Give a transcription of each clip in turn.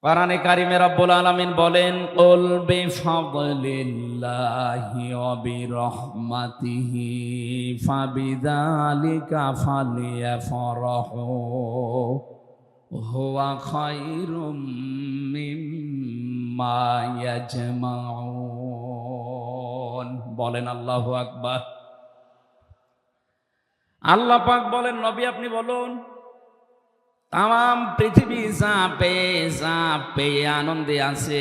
কোরআনে কারিমে রব্বুল আলামিন বলেন, কুল বিফাদলিল্লাহি ওয়া বিরহমাতিহি ফাবিযালিকা ফালইফরাহু হুয়া খায়রুম মিম্মা ইয়াজমাউন। বলেন আল্লাহু আকবার। আল্লাহ পাক বলেন, নবী আপনি বলুন, তাম পৃথিবী যা পেয়ে আনন্দে আছে,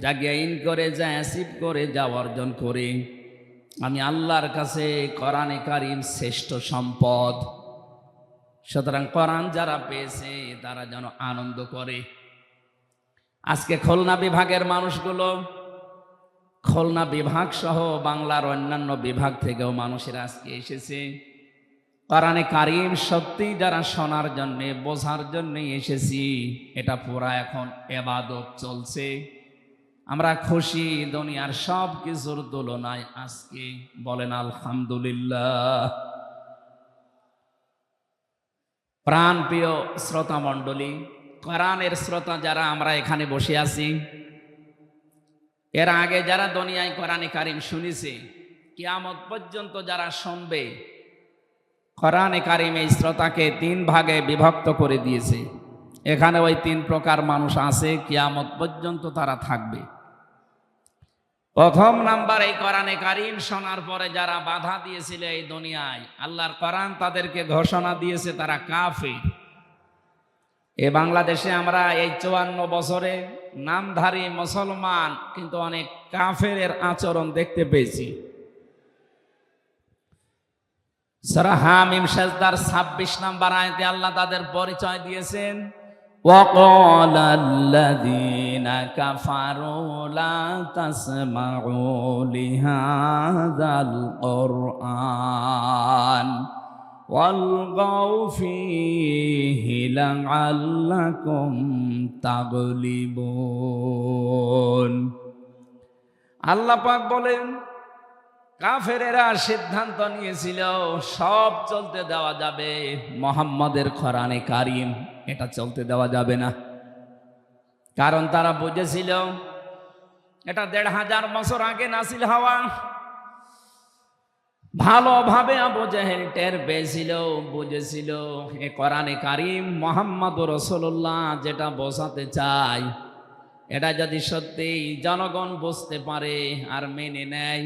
যা গেইন করে, যা অ্যাচিভ করে, যা অর্জন করে, আমি আল্লাহর কাছে কোরআনে কারিম শ্রেষ্ঠ সম্পদ। সুতরাং কোরআন যারা পেয়েছে তারা যেন আনন্দ করে। আজকে খুলনা বিভাগের মানুষগুলো, খুলনা বিভাগ সহ বাংলার অন্যান্য বিভাগ থেকেও মানুষেরা আজকে এসেছে কোরআনে কারিম সত্যি যারা শোনার জন্য, বোঝার জন্য এসেছি। এটা পুরা এখন ইবাদত চলছে। আমরা খুশি দুনিয়ার সব কিছুর তুলনায় আজকে। বলেন আলহামদুলিল্লাহ। প্রাণপ্রিয় শ্রোতা মণ্ডলী, কোরআনের শ্রোতা যারা আমরা এখানে বসে আছি, এর আগে যারা দুনিয়ায় কোরআনে কারিম শুনেছে, কিয়ামত পর্যন্ত যারা শুনবে, কোরআনে কারিম এই শ্রোতাকে 3 ভাগে বিভক্ত করে দিয়েছে। এখানে ওই 3 প্রকার মানুষ আছে, কিয়ামত পর্যন্ত তারা থাকবে। প্রথম নাম্বার, এই কোরআনে কারিম শোনার পরে যারা বাধা দিয়েছিল এই দুনিয়ায়, আল্লাহর কোরআন তাদেরকে ঘোষণা দিয়েছে তারা কাফির। এ বাংলাদেশে আমরা এই 54 বছরে নামধারী মুসলমান, কিন্তু অনেক কাফেরের আচরণ দেখতে পেয়েছি। সূরা হামিম সাজদার 26 নম্বর আয়াতে আল্লাহ তাদের পরিচয় দিয়েছেন, ওয়াকালাল্লাযীনা কাফারু লা তাসমাউ লিহাযাল কুরআন ওয়ালগাউ ফীহি লাআল্লাকুম তাগলিবুন। আল্লাহ পাক বলেন, কাফেরেরা সিদ্ধান্ত নিয়েছিল সব চলতে দেওয়া যাবে, মুহাম্মাদের কোরআনে কারিম এটা চলতে দেওয়া যাবে না। কারণ তারা বুঝেছিল এটা 1500 বছর আগে নাসিল হওয়া। ভালোভাবে আবু জেহেল টের পেয়েছিল, বুঝেছিল এ কোরআনে কারিম মুহাম্মদুর রাসূলুল্লাহ যেটা বোঝাতে চায়, এটা যদি সত্যি জনগণ বুঝতে পারে আর মেনে নেয়,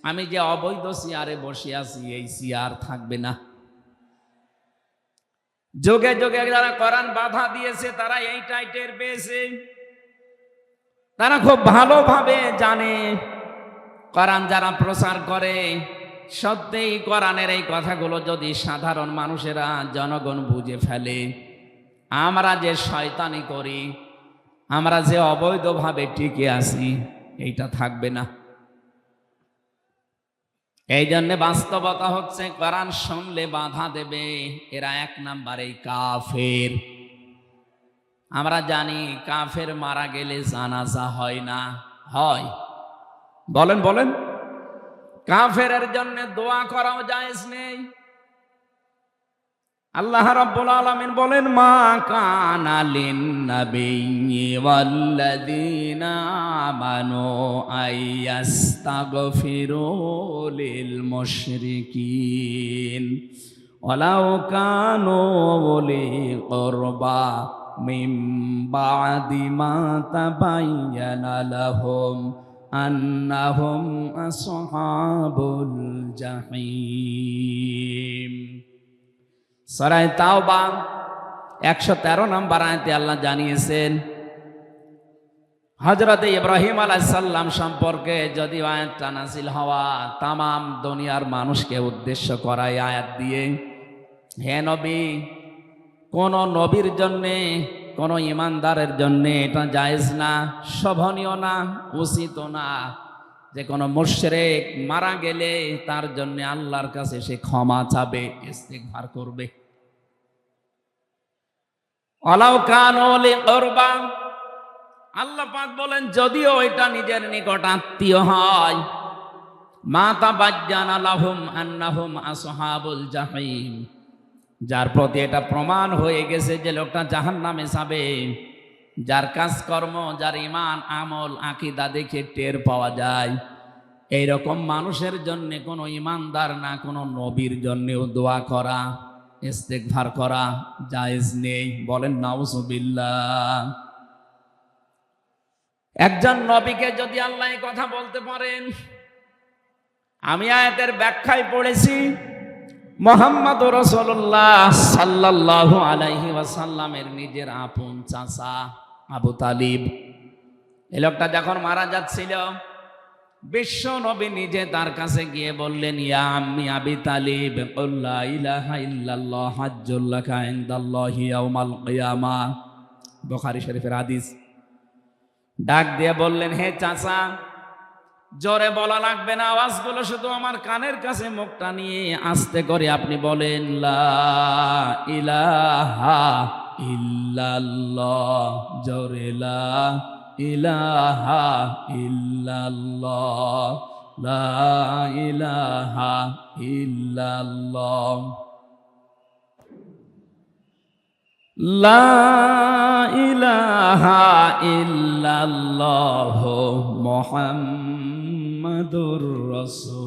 আমি যে অবৈধ চেয়ারে বসে আছি এই চেয়ার থাকবে না। যুগে যুগে যারা কোরআন বাধা দিয়েছে তারা এইটাই টের পেয়েছে। তারা খুব ভালোভাবে জানে কোরআন যারা প্রচার করে, সত্যিই কোরআনের এই কথাগুলো যদি সাধারণ মানুষেরা, জনগণ বুঝে ফেলে, আমরা যে শয়তানি করি, আমরা যে অবৈধভাবে টিকে আছি, এইটা থাকবে না। এই জন্য বাস্তবতা হচ্ছে কোরআন শুনলে বাধা দেবে এরা 1 নাম্বারে কাফের। আমরা জানি কাফের মারা গেলে জানাজা হয় না, হয়? বলেন বলেন। কাফেরের জন্য দোয়া করাও জায়েজ নেই। আল্লাহ রাব্বুল আলামিন বলেন, মা কানা লিন-নাবিয়্যি ওয়াল্লাযীনা আমানু আইয়াস্তাগফিরু লিল মুশরিকিন ওয়ালাউ কানু উলি কুরবা মিন বা'দি মা তাবায়্যানা লাহুম আন্নাহুম আসহাবুল জাহিম। সূরা তাওবা 113 নম্বর আয়াতে আল্লাহ জানিয়েছেন, হযরত ইব্রাহিম আলাইহিস সালাম সম্পর্কে যদি আয়াতটা নাযিল হওয়া, তাম দুনিয়ার মানুষকে উদ্দেশ্য করায় আয়াত দিয়ে, হে নবী, কোন নবীর জন্যে, কোন ইমানদারের জন্যে এটা জায়েজ না, শোভনীয় না, উচিত না যে কোনো মুশরিক মারা গেলে তার জন্য আল্লাহর কাছে সে ক্ষমা চাবে, ইস্তিগফার করবে। ওয়ালাউ কানু লিকুরবা, আল্লাহ পাক বলেন যদিও এটা নিজের নিকট আত্মীয় হয়, মা তাবায়্যানা লাহুম আন্নাহুম আসহাবুল জাহিম, যার প্রতি এটা প্রমাণ হয়ে গেছে যে লোকটা জাহান্নামে যাবে, যার কাজকর্ম, যার ইমান আমল আকীদা দেখে টের পাওয়া যায়, এইরকম মানুষের জন্য কোনো ইমানদার না কোনো নবীর জন্যও দোয়া করা, ইস্তেগফার করা জায়েজ নেই। বলেন নাউজুবিল্লাহ। একজন নবীকে যদি আল্লাহ এই কথা বলতে পারেন, আমি আয়াতের ব্যাখ্যায় পড়েছি মুহাম্মদুর রাসূলুল্লাহ সাল্লাল্লাহু আলাইহি ওয়াসাল্লামের নিজের আপন চাচা আবু তালিব, এই লোকটা যখন মারা যাচ্ছিল, বিশ্ব নবী নিজে তার কাছে গিয়ে বললেন, ইয়া আম্মি আবি তালিব, লা ইলাহা ইল্লাল্লাহ হাজ্জুল লাকা ইনদাল্লাহি ইয়াউমাল কিয়ামাহ। বুখারী শরীফের হাদিস। ডাক দিয়ে বললেন, হে চাচা, জোরে বলা লাগবে না, আওয়াজগুলো শুধু আমার কানের কাছে মুখটা নিয়ে আস্তে করে আপনি বলেন, লা ইলাহা ইল্লাল্লাহ, জোরে লা ইলাহা ইল্লাল্লাহ, লা ইলাহা ইল্লাল্লাহ, লা ইলাহা ইল্লাল্লাহ মুহাম্মাদুর রাসূলুল্লাহ।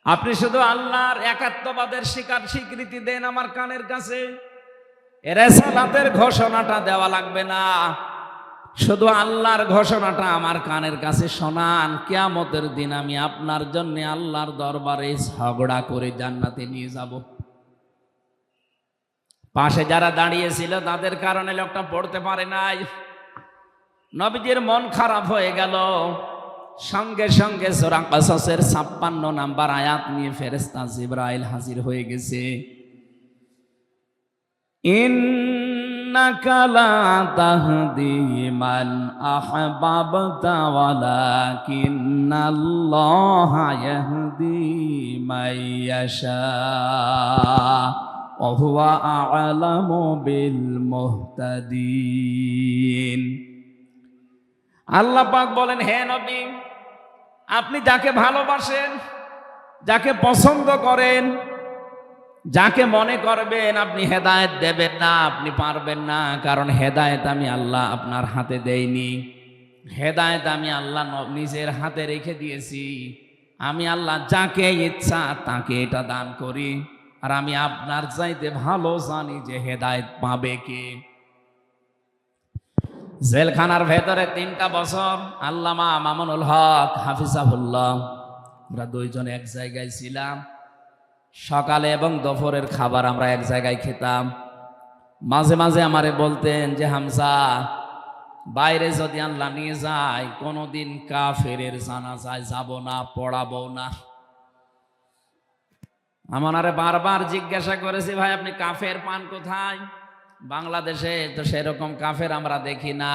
আপনি শুধু আল্লাহর একাত্মবাদের স্বীকৃতি দেন আমার কানের কাছে, রিসালাতের ঘোষণাটা দেওয়া লাগবে না, শুধু আল্লাহর ঘোষণাটা আমার কানের কাছে শোনান। কিয়ামতের দিন আমি আপনার জন্য আল্লাহর দরবারে ঝগড়া করে জান্নাতে নিয়ে যাব। পাশে যারা দাঁড়িয়েছিল তাদের কারণে লোকটা পড়তে পারে নাই। নবীজির মন খারাপ হয়ে গেল। সঙ্গে সঙ্গে সূরা কাসাসের 56 নাম্বার আয়াত নিয়ে ফেরেশতা জিবরাইল হাজির হয়ে গেছে। ইন্নাকা লা তাহদি মান আহবাবতা ওয়ালাকিন্নাল্লাহা ইয়াহদি মান ইয়াশা ওয়া হুয়া আ'লামু বিল মুহতাদিন। আল্লাহ পাক বলেন, হে নবী, আপনি যাকে ভালোবাসেন, যাকে পছন্দ করেন, যাকে মনে করবেন আপনি হেদায়েত দেবেন না, আপনি পারবেন না, কারণ হেদায়েত আমি আল্লাহ আপনার হাতে দেইনি। হেদায়েত আমি আল্লাহ নিজের হাতে রেখে দিয়েছি। আমি আল্লাহ যাকে ইচ্ছা তাকে এটা দান করি, আর আমি আপনার চাইতে ভালো জানি যে হেদায়েত পাবে কে। জেলখানার ভেতরে 3টা বছর আল্লামা মামুনুল হক হাফিজাহুল্লাহ, আমরা দুইজন এক জায়গায় ছিলাম। সকালে এবং দুপুরের খাবার আমরা এক জায়গায় খেতাম। মাঝে মাঝে আমারে বলতেন যে, হামজা, বাইরে যদি আল্লাহ নিয়ে যায় কোনোদিন কাফেরের জানাজায় যাব না, পড়াবো না। আমারে বারবার জিজ্ঞাসা করেছি, ভাই আপনি কাফের পান কোথায়? বাংলাদেশে তো সেরকম কাফের আমরা দেখি না।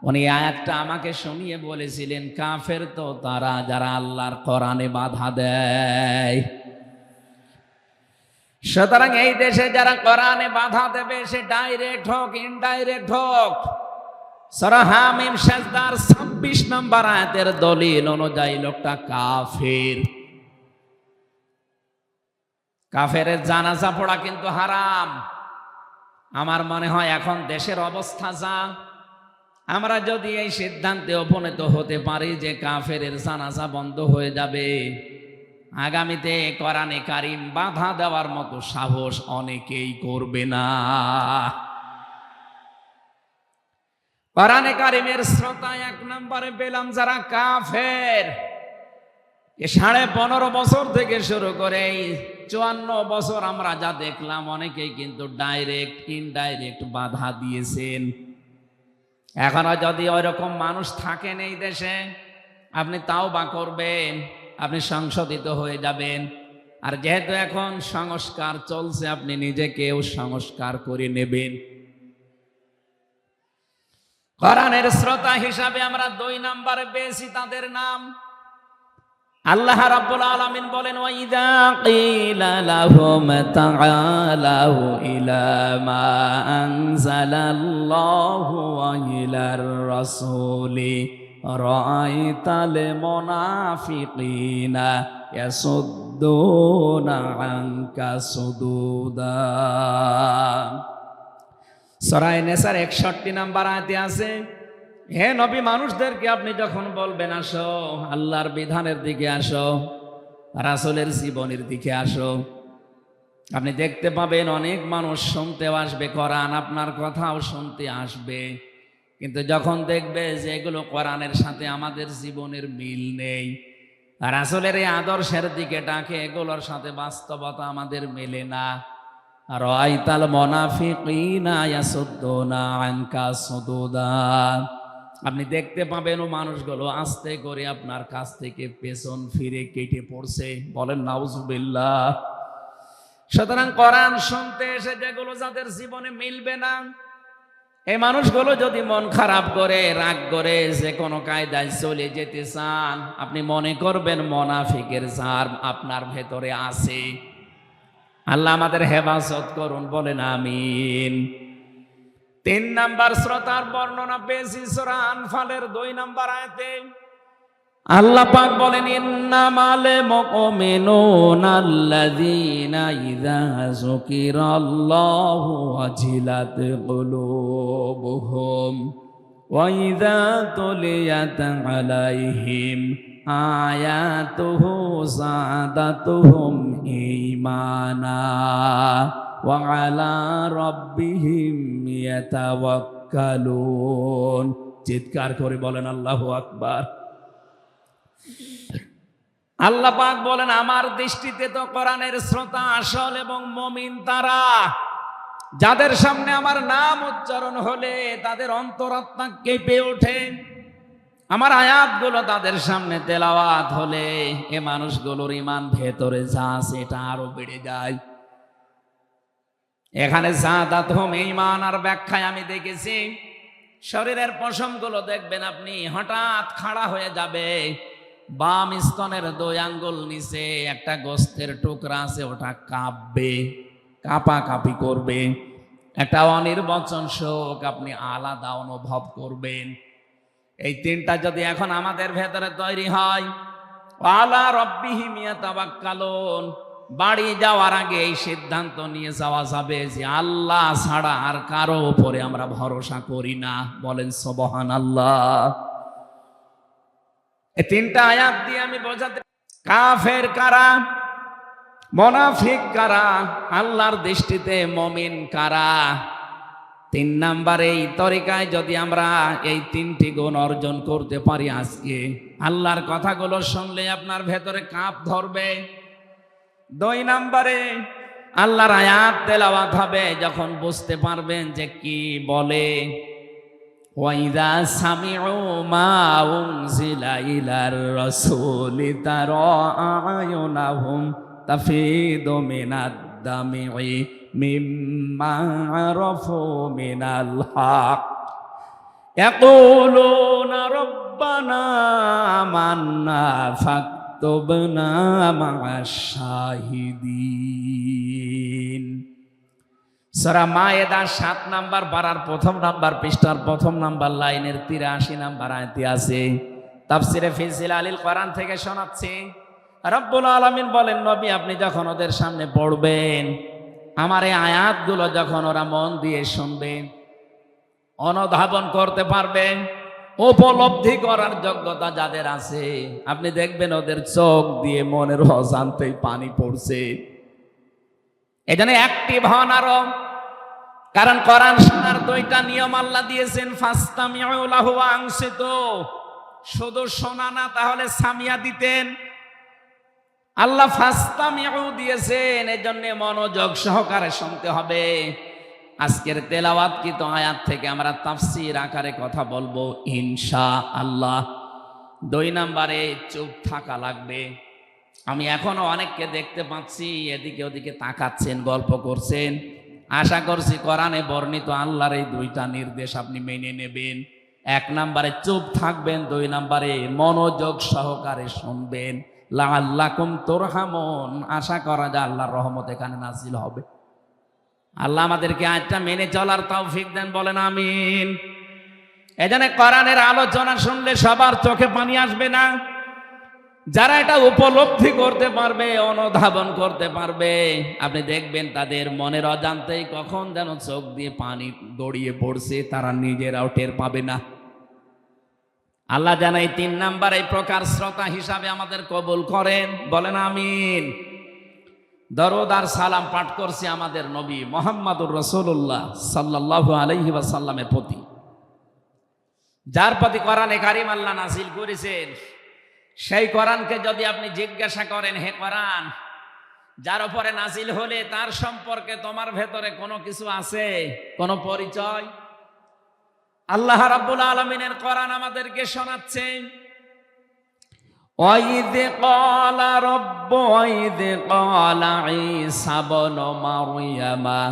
উনি আয়াতটা আমাকে শুনিয়ে বলেছিলেন, কাফের তো তারা যারা আল্লাহর কোরআনে বাধা দেয়। সুতরাং এই দেশে যারা কোরআনে বাধা দেবে, সে ডাইরেক্ট হোক ইনডাইরেক্ট হোক, সূরা হামিম সেজদার 26 নম্বর আয়াতের দলিল অনুযায়ী লোকটা কাফের। কাফেরের জানাজা পড়া কিন্তু হারাম। আমার মনে হয় এখন দেশের অবস্থা যা, আমরা যদি এই সিদ্ধান্তে উপনীত হতে পারি যে কাফেরের জানাজা বন্ধ হয়ে যাবে, আগামীতে কোরআনে কারিম বাধা দেওয়ার মতো সাহস অনেকেই করবে না। কোরআনে কারিমের শ্রোতা 1 নম্বরে পেলাম যারা কাফের। 15.5 বছর থেকে শুরু করে 54 বছর আমরা যা দেখলাম, অনেকেই কিন্তু ডাইরেক্ট ইনডাইরেক্ট বাধা দিয়েছেন। এখনো যদি ওইরকম মানুষ থাকেন এই দেশে, আপনি তাওবা করবেন, আপনি সংশোধিত হয়ে যাবেন। আর যেহেতু এখন সংস্কার চলছে, আপনি নিজেকেও সংস্কার করে নেবেন। কোরআনের শ্রোতা হিসাবে আমরা 2 নম্বরে পেয়েছি তাদের নাম। আল্লাহ রাব্বুল আলামিন বলেন, ওয়া ইযা ক্বিলা লাহুম তাআলাউ ইলা মা আনজালাল্লাহু ওয়া ইলার রাসূলি রাআইতাল মুনাফিকিনা ইয়াসুদ্দুনা আনকা সুদুদা। সূরা নিসার 61 নম্বর আয়াতে আছে, হে নবী, মানুষদেরকে আপনি যখন বলবেন আসো আল্লাহর বিধানের দিকে আসো, রাসূলের জীবনের দিকে আসো, আপনি দেখতে পাবেন অনেক মানুষ শুনতেও আসবে কোরআন, আপনার কথাও শুনতে আসবে, কিন্তু যখন দেখবে যে এগুলো কোরআনের সাথে আমাদের জীবনের মিল নেই, রাসূলের এই আদর্শের দিকে ডাকে, এগুলোর সাথে বাস্তবতা আমাদের মেলে না, রাআইতাল মুনাফিকিনা ইয়াসুদ্দুনা আনকা সুদুদা, আপনি দেখতে পাবেন ও মানুষগুলো আস্তে করে আপনার কাছ থেকে পেছন ফিরে কেটে পড়ছে। বলেন নাউজুবিল্লাহ। সুতরাং কোরআন শুনতে এসে যেগুলো যাদের জীবনে মিলবে না, এই মানুষগুলো যদি মন খারাপ করে, রাগ করে, যে কোনো কায়দায় চলে যেতে চান, আপনি মনে করবেন মুনাফিকের জার আপনার ভেতরে আছে। আল্লাহ আমাদের হেফাজত করুন, বলেন আমিন। 3 নাম্বার শ্রোতার বর্ণনা পেয়েছি সূরা আনফালের 2 নাম্বার আয়াতে। আল্লাহ পাক বলেন, ইন্নামাল মুমিনুনা আল্লাযীনা ইযা যুকিরাল্লাহু ওয়াজিলাত কুলুবুহুম ওয়া ইযা তুলিয়াত আলাইহিম আয়াতুহু যাদাতুহুম ঈমানা ওয়া আলা রাব্বিহিম ইয়াতাওয়াক্কালুন। চিৎকার করে বলেন আল্লাহু আকবার। আল্লাহ পাক বলেন, আমার দৃষ্টিতে তো কোরআনের শ্রোতা আসল এবং মুমিন তারা, যাদের সামনে আমার নাম উচ্চারণ হলে তাদের অন্তরাত্মা কেঁপে ওঠে, আমার আয়াতগুলো তাদের সামনে তেলাওয়াত হলে এ মানুষগুলোর ঈমান ভেতরে যা আছে এটা আরো বেড়ে যায়। এখানে যাদাতুহুম ঈমান আর ব্যাখ্যায় আমি দেখেছি, শরীরের পশমগুলো দেখবেন আপনি হঠাৎ খাড়া হয়ে যাবে, বাম স্তনের 2 আঙ্গুল নিচে একটা গোস্তের টুকরা আছে, ওটা কাঁপবে, কাঁপাকাঁপি করবে, একটা অনির্বচন শোক আপনি আলাদা অনুভব করবেন। এই 3টা যদি এখন আমাদের ভেতরে তৈরি হয়, আলা রাব্বিহিম ইয়াতাওয়াক্কালুন, বাড়ি যাওয়ার আগে এই সিদ্ধান্ত নিয়ে যাওয়া যাবে যে আল্লাহ ছাড়া আর কারো উপরে আমরা ভরসা করি না। বলেন সুবহানাল্লাহ। এই 3টা আয়াত দিয়ে আমি বোঝাতে, কাফের কারা, মুনাফিক কারা, আল্লাহর দৃষ্টিতে মুমিন কারা। 3 নাম্বারে এই তরিকায় যদি আমরা এই 3টি গুণ অর্জন করতে পারি, আজকে আল্লাহর কথাগুলো শুনলে আপনার ভেতরে কাঁপ ধরবে। 2 নাম্বারে আল্লাহর আয়াত তেলাওয়াত হবে, যখন বুঝতে পারবেন যে কি বলে, ওয়াইদা সামিউ মা উনজিলা ইলার রাসূলি তারা আয়ুনাহুম তাফিদু মিনাদ দামি মিম্মা আরাফু মিনাল হক ইয়াকুলুনা রব্বানা আমান্না ফাকতুবনা মা'আশ শাহিদিন। সূরা মায়েদা 7 নাম্বার পারার 1 নাম্বার পৃষ্ঠার 1 নাম্বার লাইনের 83 নাম্বার আয়াতে আছে। তাফসিরে ফি জিলালিল কোরআন থেকে শোনাচ্ছি। রব্বুল আলামিন বলেন, নবী আপনি যখন ওদের সামনে পড়বেন, আমার এই আয়াতগুলো যখন ওরা মন দিয়ে শুনবে, অনুধাবন করতে পারবে, উপলব্ধি করার যোগ্যতা যাদের আছে, আপনি দেখবেন ওদের চোখ দিয়ে মনের অজান্তেই পানি পড়ছে। এজন্য অ্যাক্টিভ হন আরো, কারণ কোরআন শোনার 2টা নিয়ম আল্লাহ দিয়েছেন, ফাসতামিউ লাহু ওয়া আনসিতু। শুধু শোনা না, তাহলে সামিয়া দিতেন। আল্লাহ ফাসতামিউ দিয়েছেন, এজন্য মনোযোগ সহকারে শুনতে হবে। আজকের তেলাওয়াতকৃত আয়াত থেকে আমরা তাফসীর আকারে কথা বলবো ইনশাআল্লাহ। 2 নাম্বারে চুপ থাকা লাগবে। আমি এখনো অনেককে দেখতে পাচ্ছি এদিকে ওদিকে তাকাচ্ছেন, গল্প করছেন। আশা করছি কোরআনে বর্ণিত আল্লাহর এই 2টা নির্দেশ আপনি মেনে নেবেন। 1 নাম্বারে চুপ থাকবেন, 2 নাম্বারে মনোযোগ সহকারে শুনবেন। লাআল্লাকুম তুরহামুন, আশা করা যায় আল্লাহর রহমত এখানে নাজিল হবে। আল্লাহ আমাদেরকে আয়াতটা মেনে চলার তৌফিক দেন, বলেন আমিন। এজন্য কোরআনের আলোচনা শুনলে সবার চোখে পানি আসবে না। যারা এটা উপলব্ধি করতে পারবে, অনুধাবন করতে পারবে, আপনি দেখবেন তাদের মনের অজান্তেই কখন যেন চোখ দিয়ে পানি গড়িয়ে পড়ছে, তারা নিজেরাও টের পাবে না। আল্লাহ যেন এই 3 নাম্বার এই প্রকার শ্রোতা হিসাবে আমাদের কবুল করেন, বলেন আমিন। দরুদ আর সালাম পাঠ করছি আমাদের নবী মুহাম্মদুর রাসূলুল্লাহ সাল্লাল্লাহু আলাইহি ওয়াসাল্লামের প্রতি, যার প্রতি কোরআনে কারীম আল্লাহ নাযিল করেছেন। সেই কোরআনকে যদি আপনি জিজ্ঞাসা করেন, হে কোরআন, যার উপরে নাযিল হলে তার সম্পর্কে তোমার ভেতরে কোনো কিছু আছে, কোনো পরিচয়? আল্লাহ রাব্বুল আলামিনের কোরআন আমাদেরকে শোনাচ্ছেন, ওয়াইদ ক্বালা রাব্বু ওয়াইদ ক্বালা ঈসা ইবনু মারইয়ামা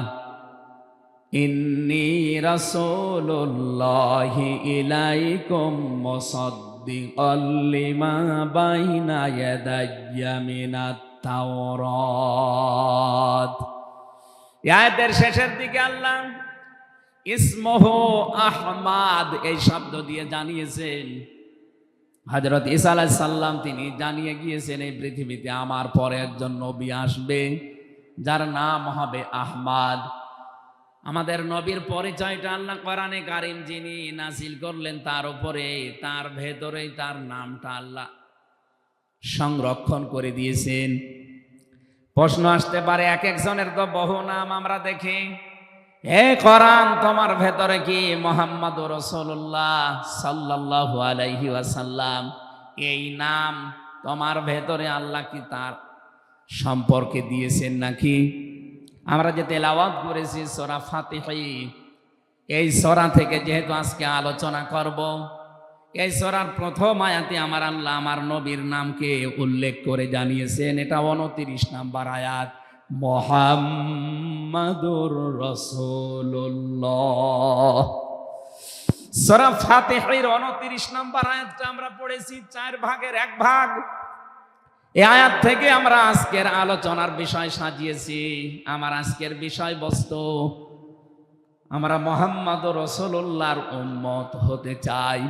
ইন্নী রাসূলুল্লাহি ইলাইকুম মুসাদ্দিকাল লিমা বাইনা ইয়াদাইয়া মিনাত তাওরাত। আয়াতের শেষের দিকে আল্লাহ ইসমহু আহমাদ এই শব্দ দিয়ে জানিয়েছেন, হযরত ঈসা আলাইহিস সালাম তিনি জানিয়ে গিয়েছেন এই পৃথিবীতে আমার পরে একজন নবী আসবে যার নাম হবে আহমাদ। আমাদের নবীর পরিচয়টা আল্লাহ কোরআনে কারীম যিনি নাযিল করলেন তার উপরে, তার ভেতরেই তার নামটা আল্লাহ সংরক্ষণ করে দিয়েছেন। প্রশ্ন আসতে পারে, এক একজনের তো বহু নাম আমরা দেখি, হে কোরআন তোমার ভেতরে কি মুহাম্মদুর রাসূলুল্লাহ সাল্লাল্লাহু আলাইহি ওয়াসাল্লাম এই নাম তোমার ভেতরে আল্লাহ কি তার সম্পর্কে দিয়েছেন নাকি? আমরা যে তেলাওয়াত করেছি সূরা ফাতিহা, এই সূরা থেকে যেহেতু আজকে আলোচনা করব, এই সূরার প্রথম আয়াতে আমার আল্লাহ আমার নবীর নামকে উল্লেখ করে জানিয়েছেন। এটা 29 নাম্বার আয়াত, মুহাম্মাদুর রাসূলুল্লাহ। সূরা ফাতিহার 29 নাম্বার আয়াতটা আমরা পড়েছি 4 ভাগের 1 ভাগ। এই আয়াত থেকে আমরা আজকের আলোচনার বিষয় সাজিয়েছি। আমার আজকের বিষয়বস্তু, আমরা মুহাম্মাদুর রাসূলুল্লাহর উম্মত হতে চাই।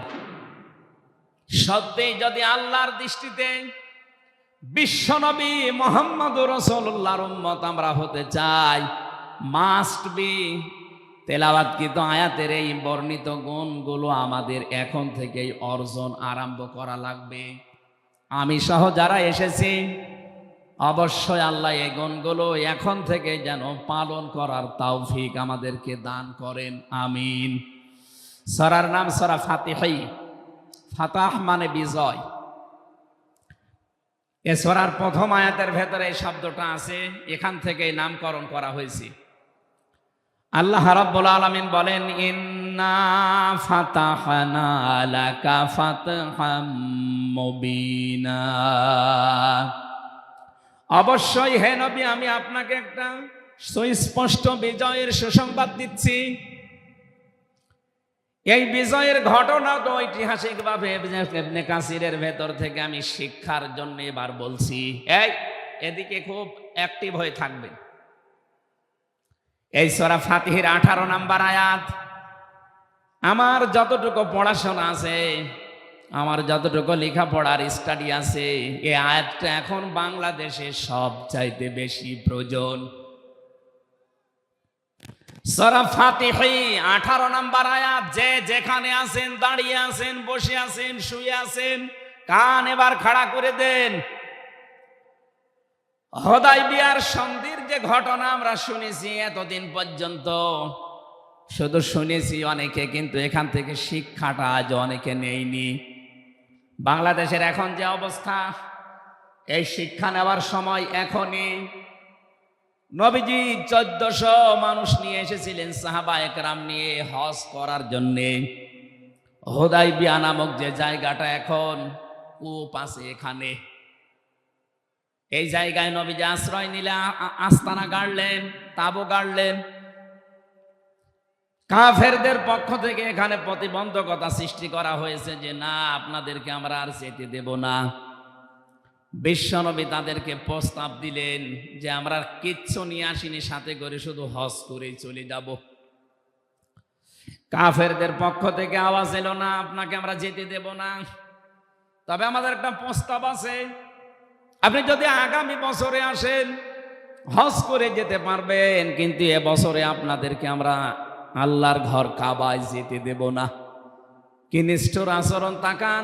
সত্যি যদি আল্লাহর দৃষ্টিতে বিশ্বনবী মুহাম্মদুর রাসূলুল্লাহর উম্মত আমরা হতে চাই, মাস্ট বি তেলাওয়াতকৃত আয়াতের এই বর্ণিত গুণগুলো আমাদের এখন থেকেই অর্জন আরম্ভ করা লাগবে। আমি সহ যারা এসেছি অবশ্যই আল্লাহ এই গুণগুলো এখন থেকে যেন পালন করার তৌফিক আমাদেরকে দান করেন, আমিন। সূরার নাম সূরা ফাতিহা, ফাতাহ মানে বিজয়। এ সূরার প্রথম আয়াতের ভেতরে এই শব্দটা আছে, এখান থেকে নামকরণ করা হয়েছে। আল্লাহ রাব্বুল আলামিন বলেন, ইন্না ফাতাহনা লাকা ফাতহাম মুবিনা। অবশ্যই হে নবী আমি আপনাকে একটা সুস্পষ্ট বিজয়ের সুসংবাদ দিচ্ছি। এই বিজয়ের ঘটনা তো ঐতিহাসিকভাবে ইবনে কাসিরের ভেতর থেকে আমি শিক্ষার জন্য এবার বলছি। এদিকে খুব অ্যাক্টিভ হয়ে থাকবেন। এই সূরা ফাতিহার 18 নাম্বার আয়াত। আমার যতটুকু পড়াশোনা আছে, আমার যতটুকু লেখাপড়ার স্টাডি আছে, এই আয়াতটা এখন বাংলাদেশে সবচাইতে বেশি প্রয়োজন। সূরা ফাতিহা 18 নাম্বার আয়াত। যে যেখানে আছেন, দাঁড়িয়ে আছেন, বসে আছেন, শুয়ে আছেন, কান এবার খাড়া করে দেন। হুদায়বিয়ার সন্ধির যে ঘটনা আমরা শুনেছি এতদিন পর্যন্ত, শুধু শুনেছি অনেকে, কিন্তু এখান থেকে শিক্ষাটা আজ অনেকে নেয়নি। বাংলাদেশের এখন যে অবস্থা, এই শিক্ষা নেওয়ার সময় এখনই। নবীজি 1400 মানুষ নিয়ে এসেছিলেন সাহাবায়ে কেরাম নিয়ে হজ করার জন্যে। হুদায়বিয়া নামক যে জায়গাটা এখন কূপ আছে, এখানে এই জায়গায় নবীজি আশ্রয় নিলে আস্তানা গাড়লেন, তাবু গাড়লেন। কাফেরদের পক্ষ থেকে এখানে প্রতিবন্ধকতা সৃষ্টি করা হয়েছে যে না, আপনাদেরকে আমরা আর যেতে দেব না। বিশ্বনবী তাদেরকে প্রস্তাব দিলেন যে আমরা কিচ্ছু নিয়ে আসিনি সাথে করে, শুধু হজ করেই চলে যাব। কাফেরদের পক্ষ থেকে আওয়াজ এলো না আপনাকে আমরা যেতে দেব না, তবে আমাদের একটা প্রস্তাব আছে, আপনি যদি আগামী বছরে আসেন হজ করে যেতে পারবেন, কিন্তু এবছরে আপনাদেরকে আমরা আল্লাহর ঘর কাবায় যেতে দেব না। কি নিষ্ঠুর আচরণ তাকান।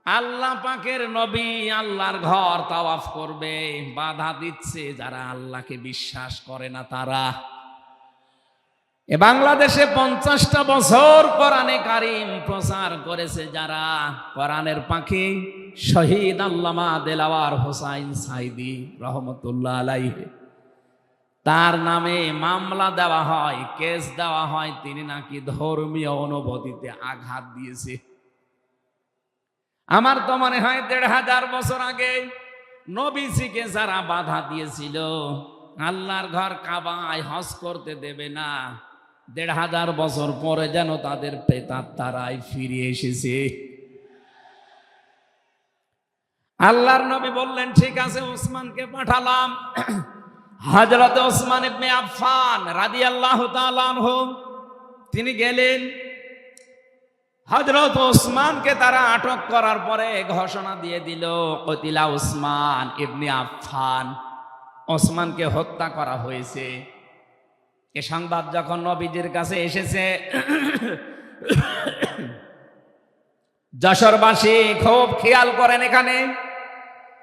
আল্লাহ পাকের নবী আল্লাহর ঘর তাওয়াফ করবে, বাধা দিচ্ছে যারা আল্লাহকে বিশ্বাস করে না তারা। এ বাংলাদেশে 50টা বছর কোরআনে কারীম প্রচার করেছে যারা, কোরআনের পাখি শহীদ আল্লামা দেলাওয়ার হোসাইন সাইদি রহমতুল্লাহ আলাইহি, তার নামে মামলা দেওয়া হয়, কেস দেওয়া হয়, তিনি নাকি ধর্মীয় অনুভূতিতে আঘাত দিয়েছে। আমার তো মনে হয় 1500 বছর আগে নবীজিকে যারা বাধা দিয়েছিল আল্লাহর ঘর কাবায় হজ করতে দেবে না, 1500 বছর পরে যেন তাদের প্রেতাত্মারাই ফিরে এসেছে। আল্লাহর নবী বললেন ঠিক আছে, ওসমানকে পাঠালাম। হযরত ওসমান ইবনে আফফান রাদিয়াল্লাহু তাআলা আনহু তিনি গেলেন। হযরত ওসমানকে তারা আটক করার পরে ঘোষণা দিয়ে দিল কতিলা ওসমান ইবনে আফফান, ওসমানকে হত্যা করা হয়েছে। এ সংবাদ যখন নবীজির কাছে এসেছে, যশোরবাসী খুব খেয়াল করেন, এখানে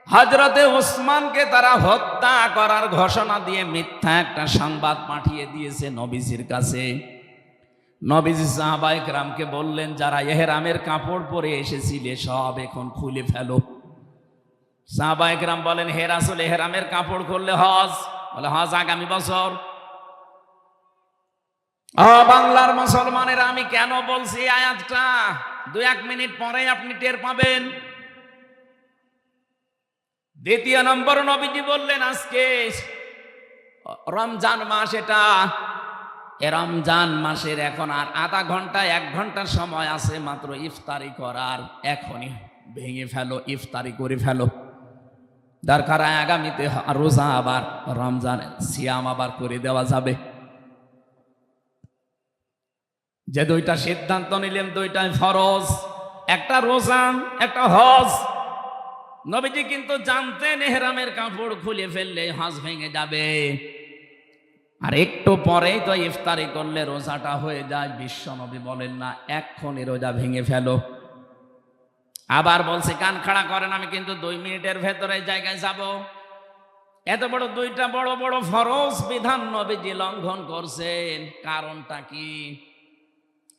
হযরতে ওসমানকে তারা হত্যা করার ঘোষণা দিয়ে মিথ্যা একটা সংবাদ পাঠিয়ে দিয়েছে নবীজির কাছে। নবীজি সাহাবায়ে কেরামকে বললেন, যারা ইহরামের কাপড় পরে এসেছিলে সব এখন খুলে ফেলো। সাহাবায়ে কেরাম বলেন, হে রাসূল, ইহরামের কাপড় খুললে হজ? বলে হজ আগামী বছর। বাংলার মুসলমানেরা, আমি কেন বলছি আয়াতটা 2-1 মিনিট পরে আপনি টের পাবেন। দ্বিতীয় নম্বর, নবীজি বললেন আজকে রমজান মাস, এটা রমজান মাসের এখন আর আধা ঘন্টা 1 ঘন্টার সময় আছে মাত্র ইফতারি করার, এখনই ভেঙে ফেলো, ইফতারি করে ফেলো। দরকার আগামীতে রোজা আবার রমজান সিয়াম আবার করে দেওয়া যাবে। যে 2টা সিদ্ধান্ত নিলেন, 2টাই ফরজ, একটা রোজা একটা হজ। নবীজি কিন্তু জানতেন ইহরামের কাপড় খুলে ফেললে হজ ভেঙে যাবে, আর একটু পরেই তো ইফতারি করলে রোজাটা হয়ে যায়। বিশ্ব নবী বলেন না এক্ষুনি রোজা ভেঙে ফেলো। আবার বলছে কান খাড়া করেন, আমি কিন্তু 2 মিনিটের ভেতরে জায়গায় যাব। এত বড় 2টা বড় বড় ফরজ বিধান নবীজি লঙ্ঘন করছেন, কারণটা কি?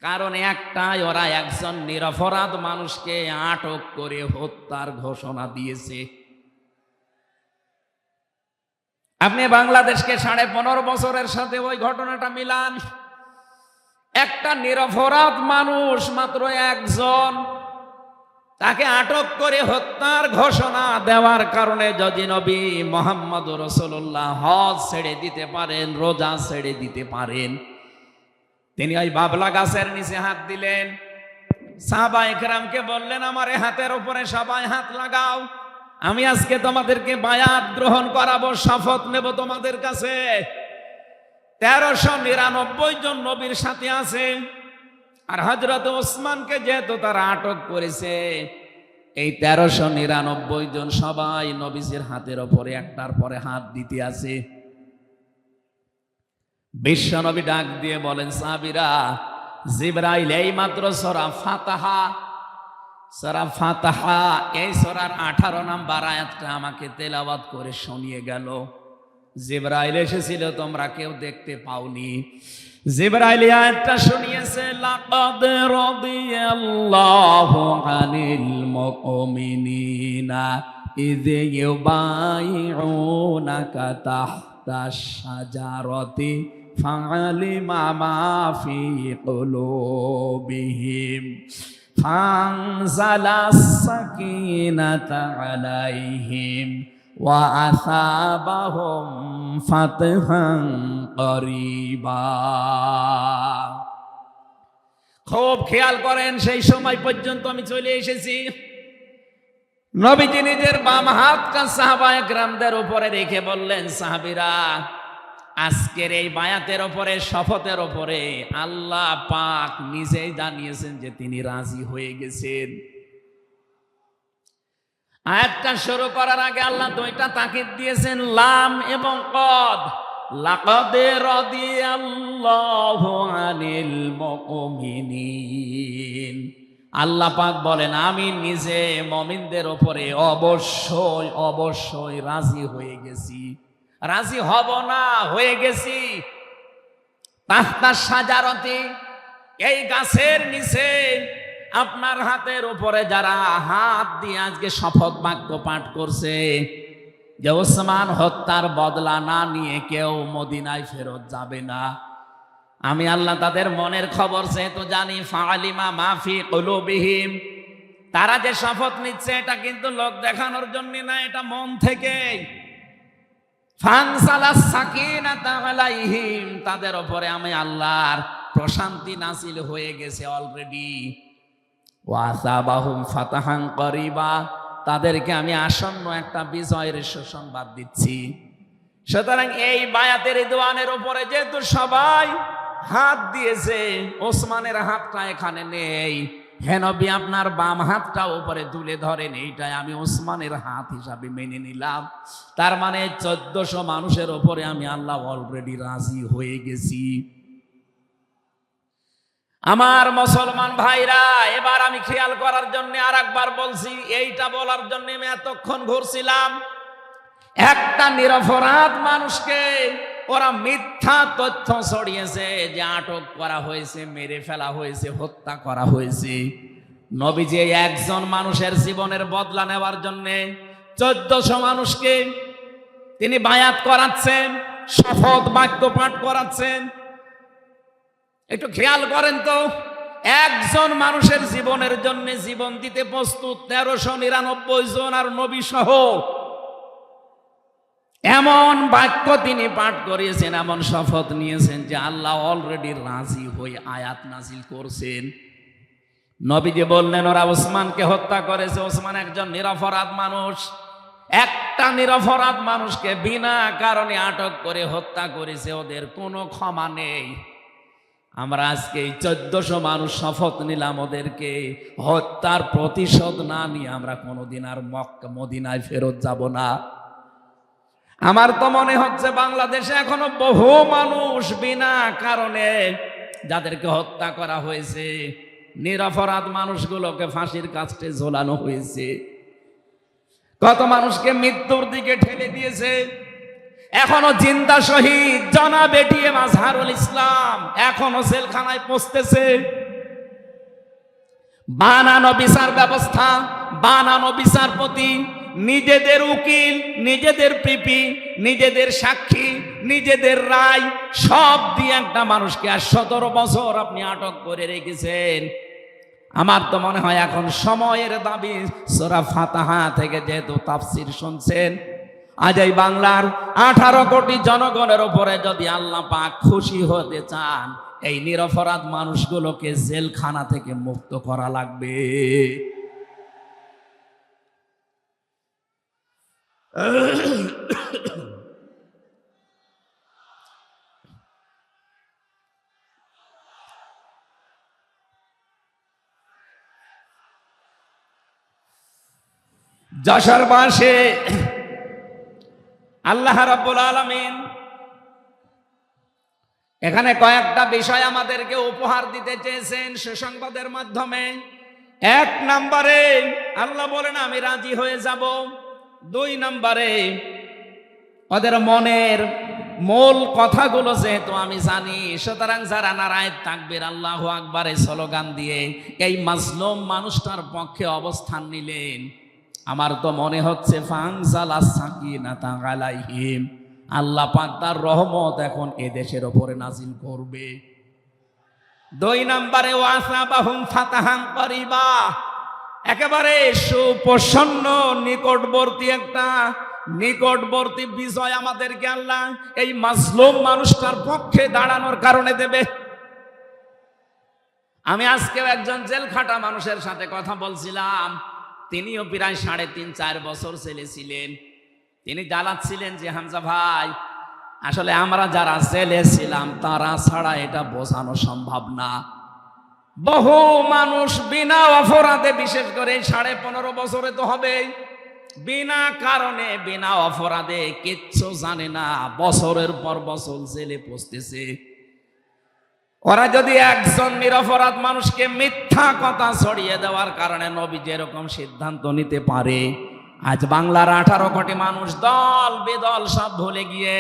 কারণ একটাই, ওরা একজন নিরপরাধ মানুষকে আটক করে হত্যার ঘোষণা দিয়েছে। আপনি বাংলাদেশকে 15.5 বছরের সাথে ওই ঘটনাটা মিলান। একটা নিরপরাধ মানুষ, মাত্র একজন, তাকে আটক করে হত্যার ঘোষণা দেওয়ার কারণে যদি নবী মুহাম্মদ রাসূলুল্লাহ হজ ছেড়ে দিতে পারেন, রোজা ছেড়ে দিতে পারেন, তিনি ওই বাবলা গাছের নিচে হাত দিলেন, সাহাবায়ে কেরামকে বললেন আমার হাতের উপরে সবাই হাত লাগাও, আমি আজকে তোমাদেরকে বায়াত গ্রহণ করাবো, শপথ নেব তোমাদের কাছে। 1399 জন নবীর সাথে আছে, আর হযরত ওসমানকে যেহেতু তারা আটক করেছে, এই 1399 জন সবাই নবীজির হাতের উপরে একটার পরে হাত দিতে আছে। বিশ্ব নবী ডাক দিয়ে বলেন, সাহাবীরা, জিবরাইল এই মাত্র সূরা ফাতিহা এই সূরার 18 নম্বর আয়াতটা আমাকে তেলাওয়াত করে শুনিয়ে গেল। জিবরাইল এসেছিল, তোমরা কেউ দেখতে পাওনি। জিবরাইল আয়াতটা শুনিয়েছে, লাকাদ রাদিয়াল্লাহু আনিল মুমিনিনা ইয ইউবাইউনাকা তাহতাশ শাজারাতি ফাআলিমা মা ফি কুলুবিহিম ফানজালাস সাকিনাতা আলাইহিম ওয়া আসাবাহুম ফাতহান করিবা। খুব খেয়াল করেন, সেই সময় পর্যন্ত আমি চলে এসেছি। নবীজি নিজের বাম হাতটা সাহাবায়ে কেরামদের উপরে রেখে বললেন, সাহাবীরা, আজকের এই বায়াতের ওপরে, শপথের ওপরে আল্লাহ পাক নিজেই জানিয়েছেন যে তিনি রাজি হয়ে গেছেন। আয়াতটা শুরু করার আগে আল্লাহ দুইটা তাকিদ দিয়েছেন, লাম এবং কদ। লাকাদ রাদিয়াল্লাহু আনিল মুমিনিন। আল্লাহ পাক বলেন আমি নিজে মুমিনদের উপরে অবশ্যই অবশ্যই রাজি হয়ে গেছি। রাজি হব না, হয়ে গেছি। তাহতা শাজারতি, এই গাছের নিচে আপনার হাতের উপরে যারা হাত দিয়ে আজকে শপথ বাক্য পাঠ করছে যে ওসমান হত্যার বদলা না নিয়ে কেউ মদিনায় ফেরত যাবে না, আমি আল্লাহ তাদের মনের খবর যেহেতু জানি, ফাআলিমা মাফি কুলুবিহিম, তারা যে শপথ নিচ্ছে এটা কিন্তু লোক দেখানোর জন্য না, এটা মন থেকে। ফানসালাস সাকিনাতা আলাইহিম, তাদের উপরে আমি আল্লাহর প্রশান্তি নাযিল হয়ে গেছে অলরেডি। ওয়াসাবাহুম ফাতাহান করিবা, তাদেরকে আমি আসন্ন একটা বিজয়ের সুসংবাদ দিচ্ছি। সুতরাং এই বায়াতের রিদওয়ানের উপরে যেহেতু সবাই হাত দিয়েছে, ওসমানের হাতটা এখানে নেই, হে নবী আপনার বাম হাতটা উপরে তুলে ধরেন, এইটাই আমি ওসমানের হাত হিসাবে মেনে নিলাম। তার মানে 1400 মানুষের উপরে আমি আল্লাহ অলরেডি রাজি হয়ে গেছি। আমার মুসলমান ভাইরা, এবার আমি খেয়াল করার জন্য আর একবার বলছি, এইটা বলার জন্য আমি এতক্ষণ ঘুরছিলাম। একটা নিরপরাধ মানুষকে ওরা মিথ্যা তথ্য ছড়িয়েছে যে আটক করা হয়েছে, মেরে ফেলা হয়েছে, হত্যা করা হয়েছে। নবীজি একজন মানুষের জীবনের বদলা নেওয়ার জন্য 1400 মানুষকে তিনি বায়াত করাচ্ছেন, শপথ বাক্য পাঠ করাচ্ছেন। একটু খেয়াল করেন তো, একজন মানুষের জীবনের জন্য জীবন দিতে প্রস্তুত 1399 জন, আর নবী সহ। এমন বাক্য তিনি পাঠ করিয়েছেন, এমন শপথ নিয়েছেন যে আল্লাহ অলরেডি রাজি হয়ে আয়াত নাজিল করছেন। নবীজি বললেন ওরা ওসমানকে হত্যা করেছে, ওসমান একজন নিরপরাধ মানুষ। একটা নিরপরাধ মানুষকে বিনা কারণে আটক করে হত্যা করেছে, ওদের কোনো ক্ষমা নেই। আমরা আজকে এই 1400 মানুষ শপথ নিলাম ওদেরকে হত্যার প্রতিশোধ না নিয়ে আমরা কোনোদিন আর মক্কা মদিনায় ফেরত যাব না। আমার তো মনে হচ্ছে বাংলাদেশে এখনো বহু মানুষ বিনা কারণে যাদেরকে হত্যা করা হয়েছে, নিরপরাধ মানুষগুলোকে ফাঁসির কাস্টে ঝোলানো হয়েছে, কত মানুষকে মৃত্যুর দিকে ঠেলে দিয়েছে। এখনো জিন্দা শহীদ জনাব এটিএম আজহারুল ইসলাম এখনো জেলখানায় পৌঁছতেছে। বানানো বিচার ব্যবস্থা, বানানো বিচারপতি, নিজেদের উকিল, নিজেদের পিপি, নিজেদের সাক্ষী, নিজেদের রায় সব দিয়ে একটা মানুষকে আর 17 বছর আপনি আটক করে রেখেছেন। আমার তো মনে হয় এখন সময়ের দাবি। সূরা ফাতিহা থেকে যেহেতু তাফসীর শুনছেন, আজ এই বাংলার 18 কোটি জনগণের উপরে যদি আল্লাহ পাক খুশি হতে চান, এই নিরপরাধ মানুষগুলোকে জেলখানা থেকে মুক্ত করা লাগবে। যশোরবাসী আল্লাহ রাব্বুল আলামিন এখানে কয়েকটা বিষয় আমাদেরকে উপহার দিতে চেয়েছেন সুসংবাদের মাধ্যমে। 1 নম্বরে আল্লাহ বলেন আমি রাজি হয়ে যাব। 2 নম্বরে ওদের মনের মূল কথাগুলো যেহেতু আমি জানি, সুতরাং যারা নারায়ে তাকবীর আল্লাহু আকবারে স্লোগান দিয়ে এই মাজলুম মানুষটার পক্ষে অবস্থান নিলেন, আমার তো মনে হচ্ছে ফানজালাস সাকিনাতা আলাইহিম, আল্লাহ পাক তার রহমত এখন এদেশের উপরে নাজিল করবে। 2 নম্বরে ওয়াসাবাহুম ফাতাহান করিবা, একেবারে সুপ্রসন্ন নিকটবর্তী বিজয় আমাদেরকে আল্লাহ এই মাজলুম মানুষটার পক্ষে দাঁড়ানোর কারণে দেবে। আমি আজকেও একজন জেলখাটা মানুষের সাথে কথা বলছিলাম, তিনিও প্রায় 3.5-4 বছর ছেলে ছিলেন। তিনি জ্বালাচ্ছিলেন যে হামজা ভাই আসলে আমরা যারা জেলে ছিলাম তারা ছাড়া এটা বোঝানো সম্ভব না। বহু মানুষ বিনা অপরাধে, বিশেষ করে 15.5 বছরে তো হবে, বিনা কারণে বিনা অপরাধে কিচ্ছু জানে না, বছরের পর বছর জেলে পচতেছে। ওরা যদি একজন নিরপরাধ মানুষকে মিথ্যা কথা ছড়িয়ে দেওয়ার কারণে নবী যেরকম সিদ্ধান্ত নিতে পারে, আজ বাংলার 18 কোটি মানুষ দল বেদল সব ভুলে গিয়ে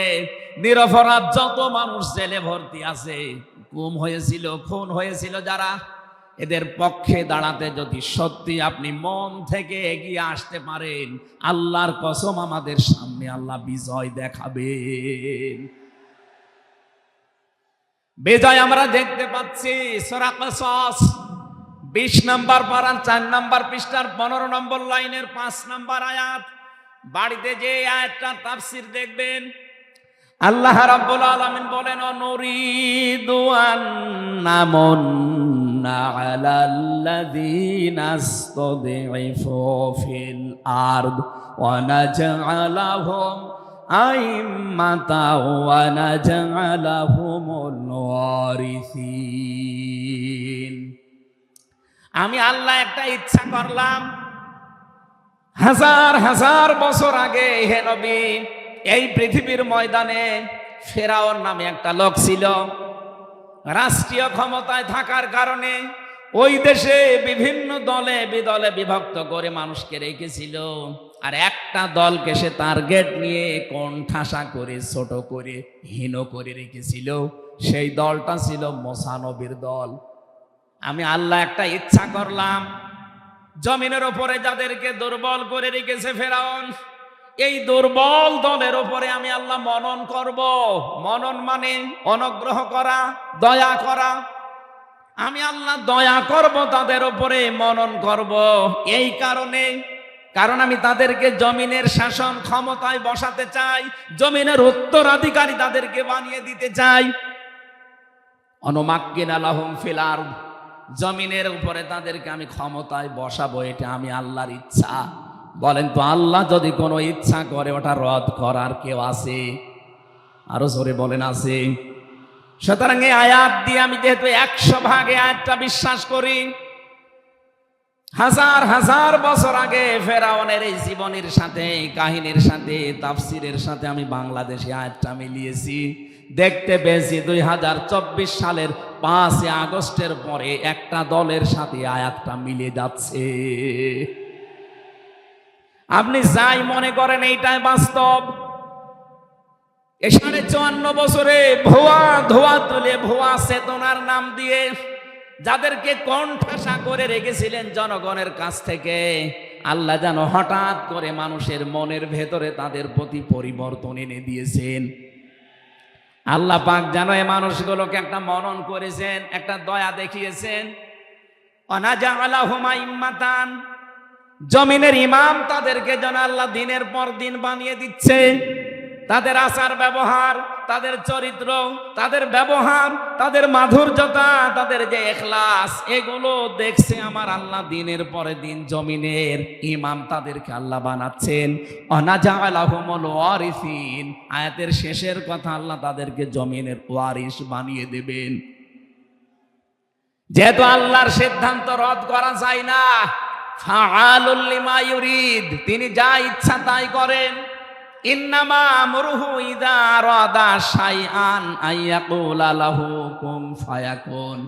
নিরপরাধ যত মানুষ জেলে ভর্তি আছে, গুম হয়েছিল, খুন হয়েছিল যারা, এদের পক্ষে দাঁড়াতে যদি সত্যি আপনি মন থেকে এগিয়ে আসতে পারেন, আল্লাহর কসম আমাদের সামনে আল্লাহ বিজয় দেখাবেন। বিজয় আমরা দেখতে পাচ্ছি সূরা কসস 20 নম্বর পারার 4 নম্বর পৃষ্ঠার 15 নম্বর লাইনের 5 নম্বর আয়াত। বাড়িতে যে আয়াতটার তাফসীর দেখবেন, আল্লাহ রাব্বুল আলামিন বলেন, নুরিদু আন্নামুন্না আলাল্লাযীনা ইসতাদঈফু ফিল আরদ ওয়া নাজআলাহুম আইম্মাতাও ওয়া নাজআলাহুমুল ওয়ারিসিন। আমি আল্লাহ একটা ইচ্ছা করলাম, হাজার হাজার বছর আগে হে নবী, এই পৃথিবীর ময়দানে ফেরাউন নামে একটা লোক ছিল। রাষ্ট্রীয় ক্ষমতায় থাকার কারণে ওই দেশে বিভিন্ন দলে বিদলে বিভক্ত করে মানুষকে রেখেছিল, আর একটা দলকে সে টার্গেট নিয়ে কোণঠাসা করে, ছোট করে, হীন করে রেখেছিল। সেই দলটা ছিল মুসা নবীর দল। আমি আল্লাহ একটা ইচ্ছা করলাম, জমিনের উপরে যাদেরকে দুর্বল করে রেখেছে ফেরাউন, এই দুর্বল দলের উপরে আমি আল্লাহ মনন করব। মনন মানে অনুগ্রহ করা, দয়া করা। আমি আল্লাহ দয়া করব তাদের উপরে, মনন করব। এই কারণ আমি তাদেরকে জমিনের শাসন ক্ষমতায় বসাতে চাই, জমিনের উত্তরাধিকারী তাদেরকে বানিয়ে দিতে চাই। অনুমাক্কিনা লাহুম ফিল আরদ, জমিনের উপরে তাদেরকে আমি ক্ষমতায় বসাবো, এটা আমি আল্লাহর ইচ্ছা। বলেন তো, আল্লাহ যদি কোনো ইচ্ছা করে ওটা রদ করার কেউ আছে? আরো জোরে বলেন, আছে। সুতরাং এই আয়াত দিয়ে আমি যেহেতু 100 ভাগ আয়াতটা বিশ্বাস করি, হাজার হাজার বছর আগে ফেরাউনের এই জীবনের সাথে, কাহিনীর সাথে, তাফসিরের সাথে আমি বাংলাদেশে আয়াতটা মিলিয়েছি। দেখতে পেয়েছি 2024 সালের 5 আগস্টের পরে একটা দলের সাথে আয়াতটা মিলে যাচ্ছে। আপনি যাই মনে করেন এইটাই বাস্তব। 54 বছরে ভুয়া ধোয়া তুলে, ভুয়া চেতনার নাম দিয়ে যাদেরকে কোণঠাসা করে রেখেছিলেন জনগণের কাছ থেকে, আল্লাহ যেন হঠাৎ করে মানুষের মনের ভেতরে তাদের প্রতি পরিবর্তন এনে দিয়েছেন। আল্লাহ পাক যেন এই মানুষগুলোকে একটা মনন করেছেন, একটা দয়া দেখিয়েছেন। অনাজালাহুম আইম্মাতান, জমিনের ইমাম তাদেরকে যেন আল্লাহ দিনের পর দিন বানিয়ে দিচ্ছে। তাদের আচার ব্যবহার, তাদের চরিত্র, তাদের ব্যবহার, তাদের মাধুর্যতা, তাদের যে ইখলাস, এগুলো দেখছে আমার আল্লাহ দিনের পরে দিন। জমিনের ইমাম তাদেরকে আল্লাহ বানাচ্ছেন। অনাজালাহুমুল ওয়ারিসিন, আয়াতের শেষের কথা, আল্লাহ তাদেরকে জমিনের ওয়ারিস বানিয়ে দেবেন। যেহেতু আল্লাহর সিদ্ধান্ত রদ করা যায় না, ফাআলুল লিমা ইউরিদ, তিনি যা ইচ্ছা তাই করেন। ইন্নামা আমরুহু ইযা আরাদা শাইআন আইয়াকুলা লাহু কুন ফায়াকুন।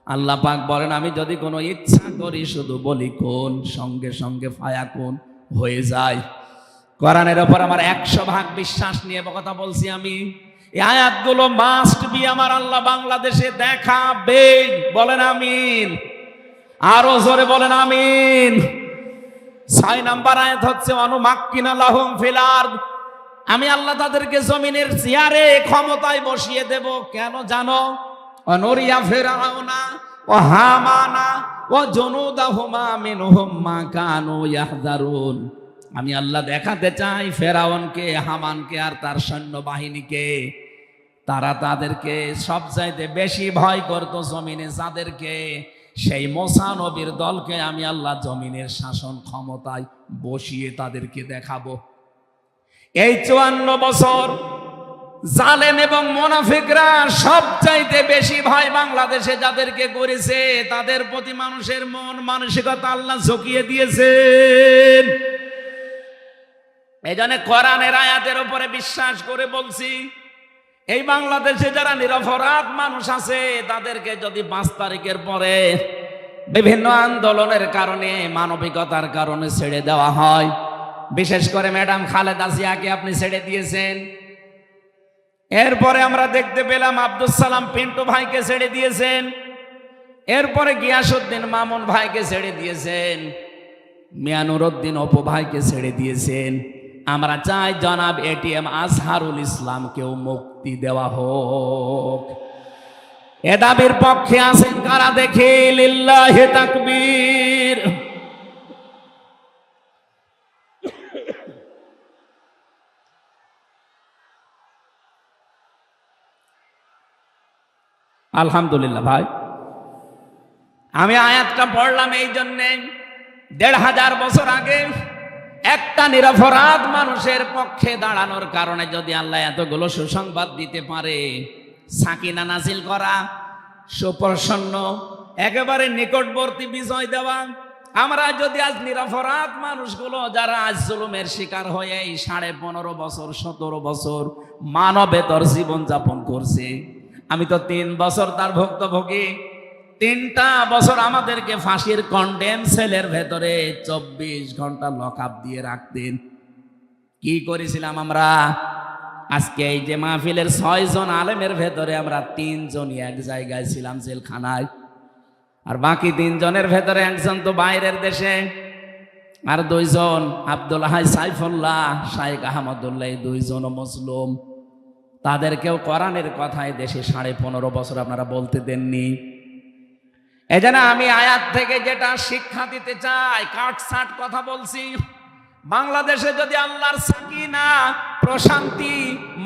আল্লাহ পাক বলেন, আমি যদি কোনো ইচ্ছা করি শুধু বলি কোন, সঙ্গে সঙ্গে ফায়াকুন হয়ে যায়। কোরআনের উপর আমার 100 ভাগ বিশ্বাস নিয়ে কথা বলছি আমি। এই আয়াতগুলো মাস্ট বি আমার আল্লাহ বাংলাদেশে দেখাবে। বলেন আমিন, আরো জোরে বলেন আমিন। 6 নম্বর আয়াত হচ্ছে অনুমাক্কিনা লাহুম ফিল আরদ, আমি আল্লাহ তাদেরকে জমিনের চেয়ারে ক্ষমতায় বসিয়ে দেব। কেন জানো? অনুরিয়া ফিরআউনা ওয়া হামানা ওয়া জুনুদাহুমা মিনহুম মা কানু ইয়াহযারুন। আমি আল্লাহ দেখাতে চাই ফেরাউনকে, হামানকে আর তার সৈন্যবাহিনীকে, তারা তাদেরকে সবচাইতে বেশি ভয় করত জমিনে যাদেরকে, সেই মুসা নবীর দলকে আমি আল্লাহ জমিনের শাসন ক্ষমতায় বসিয়ে তাদেরকে দেখাবো। এই 54 বছর জালেম এবং মুনাফিকরা সবচাইতে বেশি ভয় বাংলাদেশে যাদেরকে করেছে, তাদের প্রতি মানুষের মন মানসিকতা আল্লাহ ঝুঁকিয়ে দিয়েছেন। এই জন্য কোরআনের আয়াতের উপরে বিশ্বাস করে বলছি, এই বাংলাদেশে যারা নিরপরাধ মানুষ আছে তাদেরকে যদি 5 তারিখের পরে বিভিন্ন আন্দোলনের কারণে, মানবিকতার কারণে ছেড়ে দেওয়া হয়, বিশেষ করে ম্যাডাম খালেদা জিয়াকে আপনি ছেড়ে দিয়েছেন। এরপরে আমরা দেখতে পেলাম আব্দুল সালাম পিন্টু ভাইকে ছেড়ে দিয়েছেন। এরপরে গিয়াসউদ্দিন মামুন ভাইকে ছেড়ে দিয়েছেন। মিয়ানুরউদ্দিন অপু ভাইকে ছেড়ে দিয়েছেন। আমরা চাই জনাব এটিএম আজহারুল ইসলামকেও মুক্তি দেওয়া হোক। এ দাবির পক্ষে আছেন কারা দেখি? লিল্লাহি তাকবীর। আলহামদুলিল্লাহ। ভাই, আমি আয়াতটা পড়লাম এই জন্যে, 1500 বছর আগে একটা নিরপরাধ মানুষের পক্ষে দাঁড়ানোর কারণে যদি আল্লাহ এতগুলো সুসংবাদ দিতে পারে, সাকিনা নাজিল করা, সুপ্রসন্ন, একেবারে নিকটবর্তী বিজয় দেওয়া, আমরা যদি আজ নিরপরাধ মানুষগুলো যারা আজ জুলুমের শিকার হয়ে এই 15.5 বছর 17 বছর মানবেতর জীবন যাপন করছে, আমি তো 3 বছর তার ভুক্তভোগী। 3টা বছর আমাদেরকে ফাঁসির কন্ডেম সেলের ভেতরে 24 ঘন্টা লকআপ দিয়ে রাখতেন। কি করেছিলাম আমরা? আজকে এই যে মাহফিলের 6 জন আলেমের ভেতরে আমরা 3 জনই এক জায়গায় ছিলাম, জেলখানায়। আর বাকি 3 জনের ভেতরে একজন তো বাইরের দেশে, আর 2 জন আব্দুল হাই সাইফুল্লাহ, শাইখ আহমদুল্লাহ, এই 2 জন মুসলিম। তাদেরকেও কোরআনের কথায় দেশে 15.5 বছর আপনারা বলতে দেননি। এজন্য আমি আয়াত থেকে যেটা শিক্ষা দিতে চাই, কাটছাট কথা বলছি। বাংলাদেশে যদি আল্লাহর সাকিনা, প্রশান্তি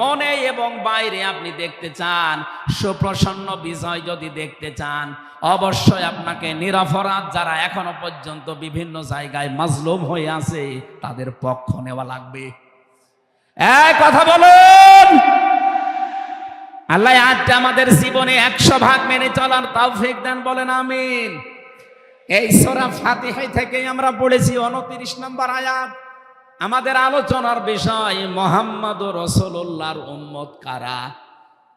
মনে এবং বাইরে আপনি দেখতে চান, সুপ্রসন্ন বিজয় যদি দেখতে চান, অবশ্যই আপনাকে নিরপরাধ যারা এখনো পর্যন্ত বিভিন্ন জায়গায় মাজলুম হয়ে আছে তাদের পক্ষ নেওয়া লাগবে। এক কথা বলুন। আল্লাহ আজকে আমাদের জীবনে 100 ভাগ মেনে চলার তৌফিক দেন, বলেন আমিন। এই সূরা ফাতিহা থেকে আমরা পড়েছি 29 নম্বর আয়াত। আমাদের আলোচনার বিষয় মুহাম্মদুর রাসূলুল্লাহর উম্মত কারা।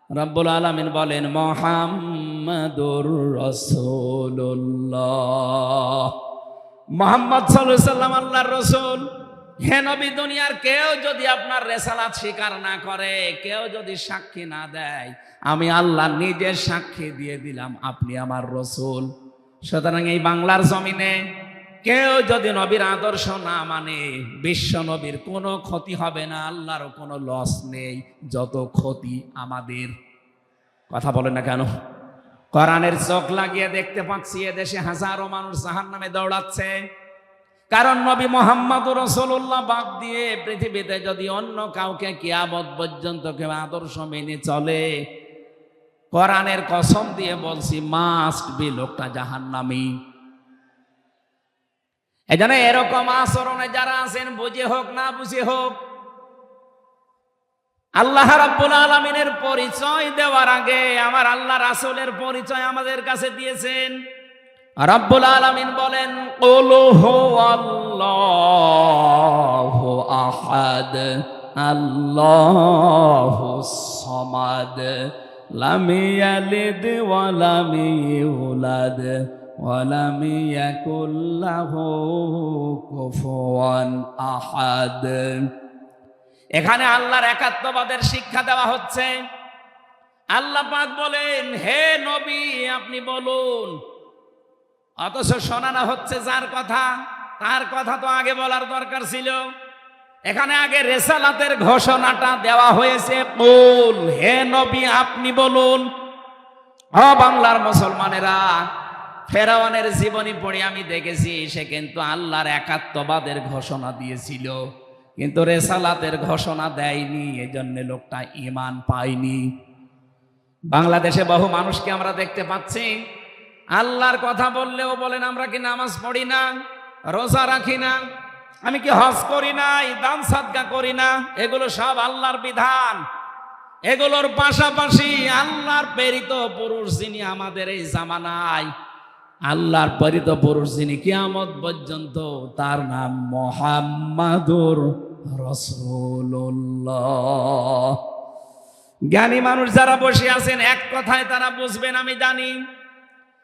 রব্বুল আলামিন বলেন মুহাম্মদুর রাসূলুল্লাহ। মুহাম্মদ সাল্লাল্লাহু আলাইহি সাল্লাম আল্লাহর রাসূল। হে নবী, দুনিয়ার কেউ যদি আপনার রেসালাত স্বীকার না করে, কেউ যদি সাক্ষী না দেয়, আমি আল্লাহ নিজে সাক্ষী দিয়ে দিলাম আপনি আমার রাসূল। সুতরাং এই বাংলার জমিনে কেউ যদি নবীর আদর্শ না মানে, বিশ্ব নবীর কোনো ক্ষতি হবে না, আল্লাহরও কোনো লস নেই, যত ক্ষতি আমাদের। কথা বলেন না কেন? কোরআনের চোখ লাগিয়ে দেখতে পাচ্ছি এদেশে হাজারো মানুষ জাহান্নামে দৌড়াচ্ছে। কারণ নবী মুহাম্মদুর রাসূলুল্লাহ বাদ দিয়ে পৃথিবীতে যদি অন্য কাউকে কিয়ামত পর্যন্ত কেউ আদর্শ মেনে চলে, কোরআনের কসম দিয়ে বলছি মাস্ট বি, লোকটা জাহান্নামী। এজন্য এরকম আচরণে যারা আছেন, বুঝে হোক না বুঝে হোক, আল্লাহ রাব্বুল আলামিনের পরিচয় দেওয়ার আগে আমার আল্লাহ রাসূলের পরিচয় আমাদের কাছে দিয়েছেন। রাব্বুল আলামিন বলেন কুল হুয়াল্লাহু আহাদ আল্লাহুস সামাদ লাম ইয়ালিদ ওয়া লাম ইউলাদ ওয়া লাম ইয়াকুল লাহু কুফুয়ান আহাদ। এখানে আল্লাহর একাত্মবাদের শিক্ষা দেওয়া হচ্ছে। আল্লাহ পাক বলেন হে নবী আপনি বলুন, অথচ শোনানো হচ্ছে যার কথা, তার কথা তো আগে বলার দরকার ছিল। এখানে আগে রেসালাতের ঘোষণাটা দেওয়া হয়েছে, কুল, হে নবী আপনি বলুন। বাংলার মুসলমানেরা, ফেরাউনের জীবনী পড়ে আমি দেখেছি সে কিন্তু আল্লাহর একাত্মবাদের ঘোষণা দিয়েছিল, কিন্তু রেসালাতের ঘোষণা দেয়নি, এজন্য লোকটা ঈমান পায়নি। বাংলাদেশে বহু মানুষকে আমরা দেখতে পাচ্ছি আল্লাহর কথা বললেও বলেন আমরা কি নামাজ পড়ি না, রোজা রাখি না, আমি কি হজ করি না, দান সাদকা করি না, এগুলো সব আল্লাহর বিধান। এগুলোর পাশাপাশি আল্লাহর প্রেরিত পুরুষ যিনি আমাদের এই জামানায়, আল্লাহর প্রেরিত পুরুষ যিনি কিয়ামত পর্যন্ত, তার নাম মুহাম্মাদুর রাসূলুল্লাহ। জ্ঞানী মানুষ যারা বসে আছেন এক কথায় তারা বুঝবেন আমি জানি।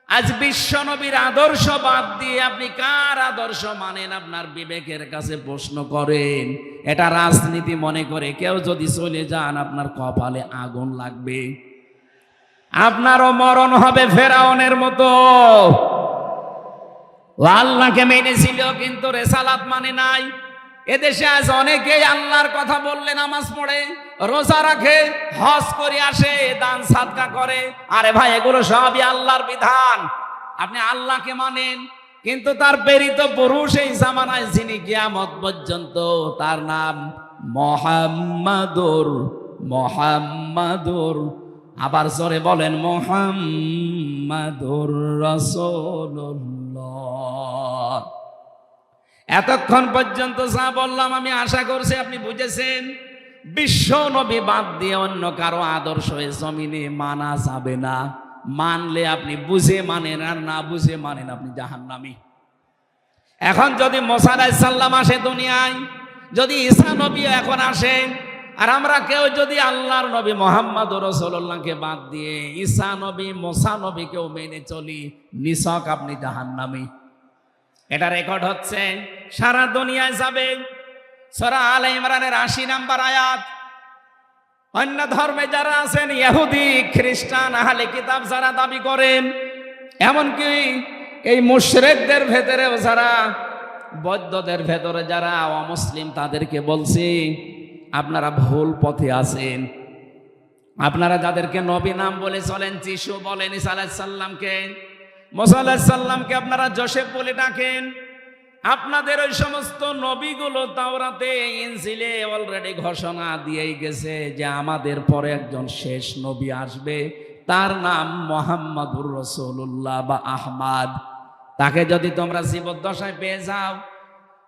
আজ বিশ্ব নবীর আদর্শ বাদ দিয়ে আপনি কার আদর্শ মানেন আপনার বিবেকের কাছে প্রশ্ন করেন। এটা রাজনীতি মনে করে কেউ যদি চলে যান আপনার কপালে আগুন লাগবে, আপনারও মরণ হবে ফেরাউনের মতো। ও আল্লাহকে মেনেছিল কিন্তু রেসালাত মানে নাই। এদেশে আজ অনেকেই আল্লাহর কথা বললে নামাজ পড়ে, রোজা রাখে, হজ করে আসে, দান সাদকা করে। আরে ভাই, এগুলো সবই আল্লাহর বিধান। আপনি আল্লাহকে মানেন, কিন্তু তার প্রেরিত পুরুষ এই জামানায় যিনি কিয়ামত পর্যন্ত, তার নাম মুহাম্মাদুর। আবার জোরে বলেন মুহাম্মাদুর রাসূলুল্লাহ। এতক্ষণ পর্যন্ত যা বললাম আমি আশা করছি আপনি বুঝেছেন। বিশ্ব নবী বাদ দিয়ে অন্য কারো আদর্শ এ জমিনে মানা যাবে না। মানলে আপনি বুঝে মানেন, আর না বুঝে মানেন আপনি জাহান্নামী। এখন যদি মুসা আলাইহিস সালাম আসে দুনিয়ায়, যদি ঈসা নবী এখন আসে, আর আমরা কেউ যদি আল্লাহর নবী মুহাম্মদুর রাসূলুল্লাহকে বাদ দিয়ে ঈসা নবী, মুসা নবীকেও মেনে চলি, নিছক আপনি জাহান্নামী। এটা রেকর্ড হচ্ছে, সারা দুনিয়ায় যাবে। সূরা আলে ইমরানের ৮০ নম্বর আয়াত। অন্য ধর্মে যারা আছেন, ইহুদি, খ্রিস্টান, আহলে কিতাব যারা দাবি করেন, এমনকি এই মুশরিকদের ভেতরেও যারা, বৌদ্ধদের ভেতরে যারা অমুসলিম, তাদেরকে বলছি আপনারা ভুল পথে আছেন। আপনারা যাদেরকে নবী নাম বলে চলেন, যিশু বলেন, ঈসা আলাইহিস সালামকে, মুসা আলাইহিস সালামকে আপনারা যোসেফ বলে ডাকেন। আপনাদের ওই সমস্ত নবীগুলো তাওরাতে, ইনজিলে অলরেডি ঘোষণা দিয়েই গেছে যে আমাদের পরে একজন শেষ নবী আসবে, তার নাম মুহাম্মাদুর রাসূলুল্লাহ বা আহমদ। তাকে যদি তোমরা জীবদ্দশায় পেয়ে যাও,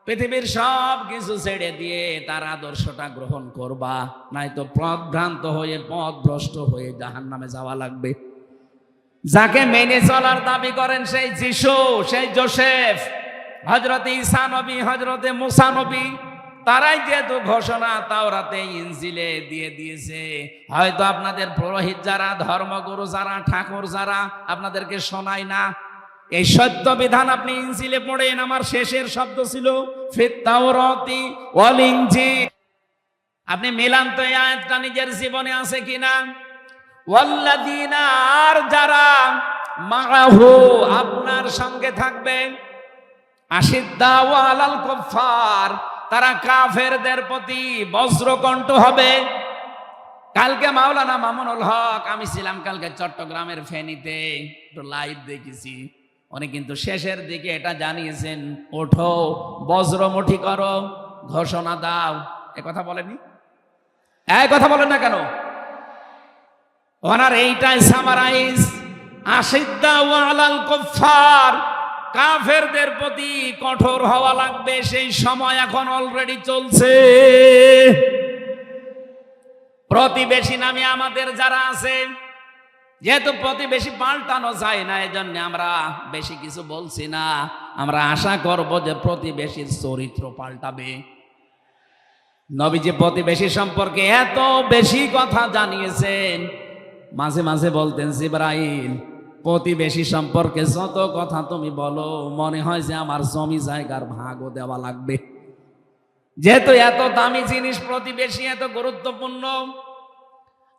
পৃথিবীর সব কিছু ছেড়ে দিয়ে তার আদর্শটা গ্রহণ করবা, নয়তো পথভ্রান্ত হয়ে, পথভ্রষ্ট হয়ে জাহান্নামে যাওয়া লাগবে। যাকে মেনে চলার দাবি করেন সেই যিশু, সেই যোসেফ, হযরতে ঈসা নবী, হযরতে মুসা নবী, তারাই যেহেতু ঘোষণা তাওরাতে, ইনজিলে দিয়ে দিয়েছে, হয়তো আপনাদের পুরোহিত যারা, ধর্মগুরু যারা, ঠাকুর যারা আপনাদেরকে শোনায় না। এই সত্য বিধান আপনি ইনজিলে পড়েন। আমার শেষের শব্দ ছিল ফিত তাওরাতি ওয়াল ইনজিল। আপনি মিলান তো, এই আয়াতটা নিজের জীবনে আছে কিনা। ওয়াল্লাযীনা, আর যারা, মাআহু, আপনার সঙ্গে থাকবে, আশিদ্দাউ আলাল কুফার, তারা কাফেরদের প্রতি বজ্রকণ্ঠ হবে। কালকে মাওলানা মামুনুল হক, আমি ছিলাম কালকে চট্টগ্রামের ফেনীতে, একটু লাইভ দেখেছি। উনি কিন্তু শেষের দিকে এটা জানিয়েছেন, ওঠো, বজ্রমুঠি করো, ঘোষণা দাও। এ কথা বলেনি? এই কথা বলেন না কেন? ওনার এইটাই সামারাইজ, আশিদ্দাউ আলাল কুফার, কাফেরদের প্রতি কঠোর হওয়া লাগবে। সেই সময় এখন অলরেডি চলছে। প্রতিবেশী নামে আমাদের যারা আছে, যেহেতু প্রতিবেশী পাল্টানো যায় না, এজন্য আমরা বেশি কিছু বলছি না। আমরা আশা করব যে প্রতিবেশীর চরিত্র পাল্টাবে। নবীজি প্রতিবেশী সম্পর্কে এত বেশি কথা জানিয়েছেন, মাঝে মাঝে বলতেন, জিবরাইল, প্রতিবেশী সম্পর্কে যত কথা তুমি বলো, মনে হয় যে আমার জমি জায়গার ভাগও দেওয়া লাগবে। যেহেতু এত দামি জিনিস প্রতিবেশী, এত গুরুত্বপূর্ণ,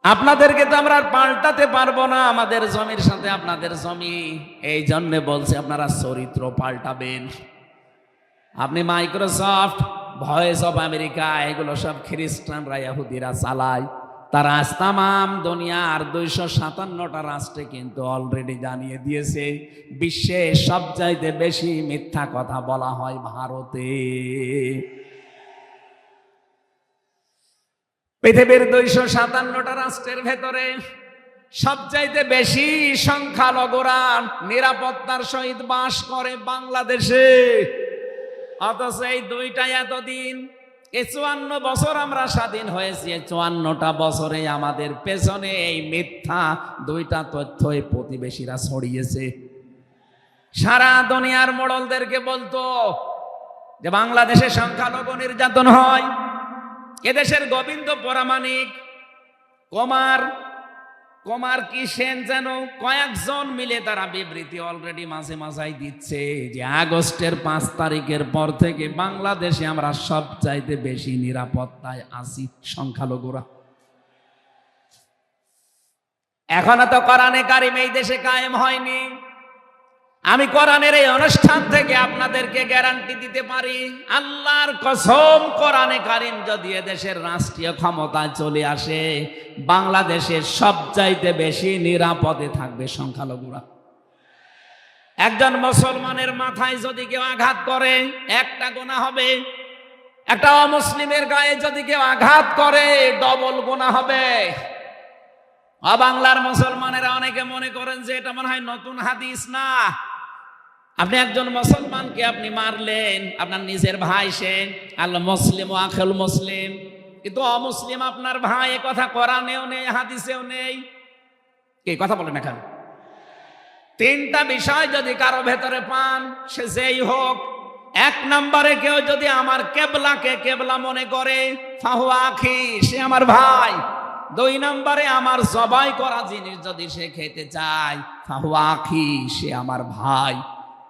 আপনাদেরকে তো আমরা পাল্টাতে পারবো না, আমাদের জমির সাথে আপনাদের জমি। এই জন্য বলছে আপনারা চরিত্র পাল্টাবেন। আপনি মাইক্রোসফট, ভয়েস অফ আমেরিকা, এগুলো সব খ্রিস্টানরা, ইহুদিরা চালায়। তারা আজ তামাম দুনিয়ার 257টা রাষ্ট্রে কিন্তু অলরেডি জানিয়ে দিয়েছে, বিশ্বে সবচাইতে বেশি মিথ্যা কথা বলা হয় ভারতে। পৃথিবীর 257টা রাষ্ট্রের ভেতরে সবচাইতে বেশি সংখ্যালঘুরা নিরাপত্তার সহিত বাস করে বাংলাদেশে। অথচ এই দুইটাই এতদিন এই 54 বছর আমরা স্বাধীন হয়েছি, 54টা বছরে আমাদের পেছনে এই মিথ্যা দুইটা তথ্যই প্রতিবেশীরা ছড়িয়েছে। সারা দুনিয়ার মোড়লদেরকে বলতো যে বাংলাদেশে সংখ্যালঘু নির্যাতন হয়, এদেশের গোবিন্দ পরামানিক, কুমার কি সেন যেন কয়েকজন মিলে তারা বিবৃতি অলরেডি মাঝে মাঝাই দিচ্ছে যে আগস্টের 5 তারিখের পর থেকে বাংলাদেশে আমরা সবচাইতে বেশি নিরাপত্তায় আছি সংখ্যালঘুরা। এখনো তো কোরআনে কারিম এই দেশে কায়েম হয়নি। আমি কোরআনের এই অনুষ্ঠান থেকে আপনাদেরকে গ্যারান্টি দিতে পারি, আল্লাহর কসম, কোরআনে কারিম যদি এদেশের রাষ্ট্রীয় ক্ষমতায় চলে আসে, বাংলাদেশের সবচাইতে বেশি নিরাপদে থাকবে সংখ্যালঘুরা। একজন মুসলমানের মাথায় যদি কেউ আঘাত করে একটা গুনাহ হবে, একটা অমুসলিমের গায়ে যদি কেউ আঘাত করে ডবল গুনাহ হবে। বাংলার মুসলমানেরা অনেকে মনে করেন যে এটা মনে হয় নতুন হাদিস। না, আপনি একজন মুসলমানকে আপনি মারলেন, আপনার নিজের ভাই, সে আল মুসলিম ও আখুল মুসলিম, কিন্তু অমুসলিম আপনার ভাই, এ কথা কোরআনেও নেই, হাদিসেও নেই। এই কথা বলেন না কেন? 3টা বিষয় যদি কারো ভেতরে পান, সে যেই হোক। 1 নম্বরে কেউ যদি আমার কেবলাকে কেবলা মনে করে, ফাহুয়া আখি, সে আমার ভাই। 2 নম্বরে আমার জবাই করা জিনিস যদি সে খেতে চায়, ফাহুয়া আখি, সে আমার ভাই।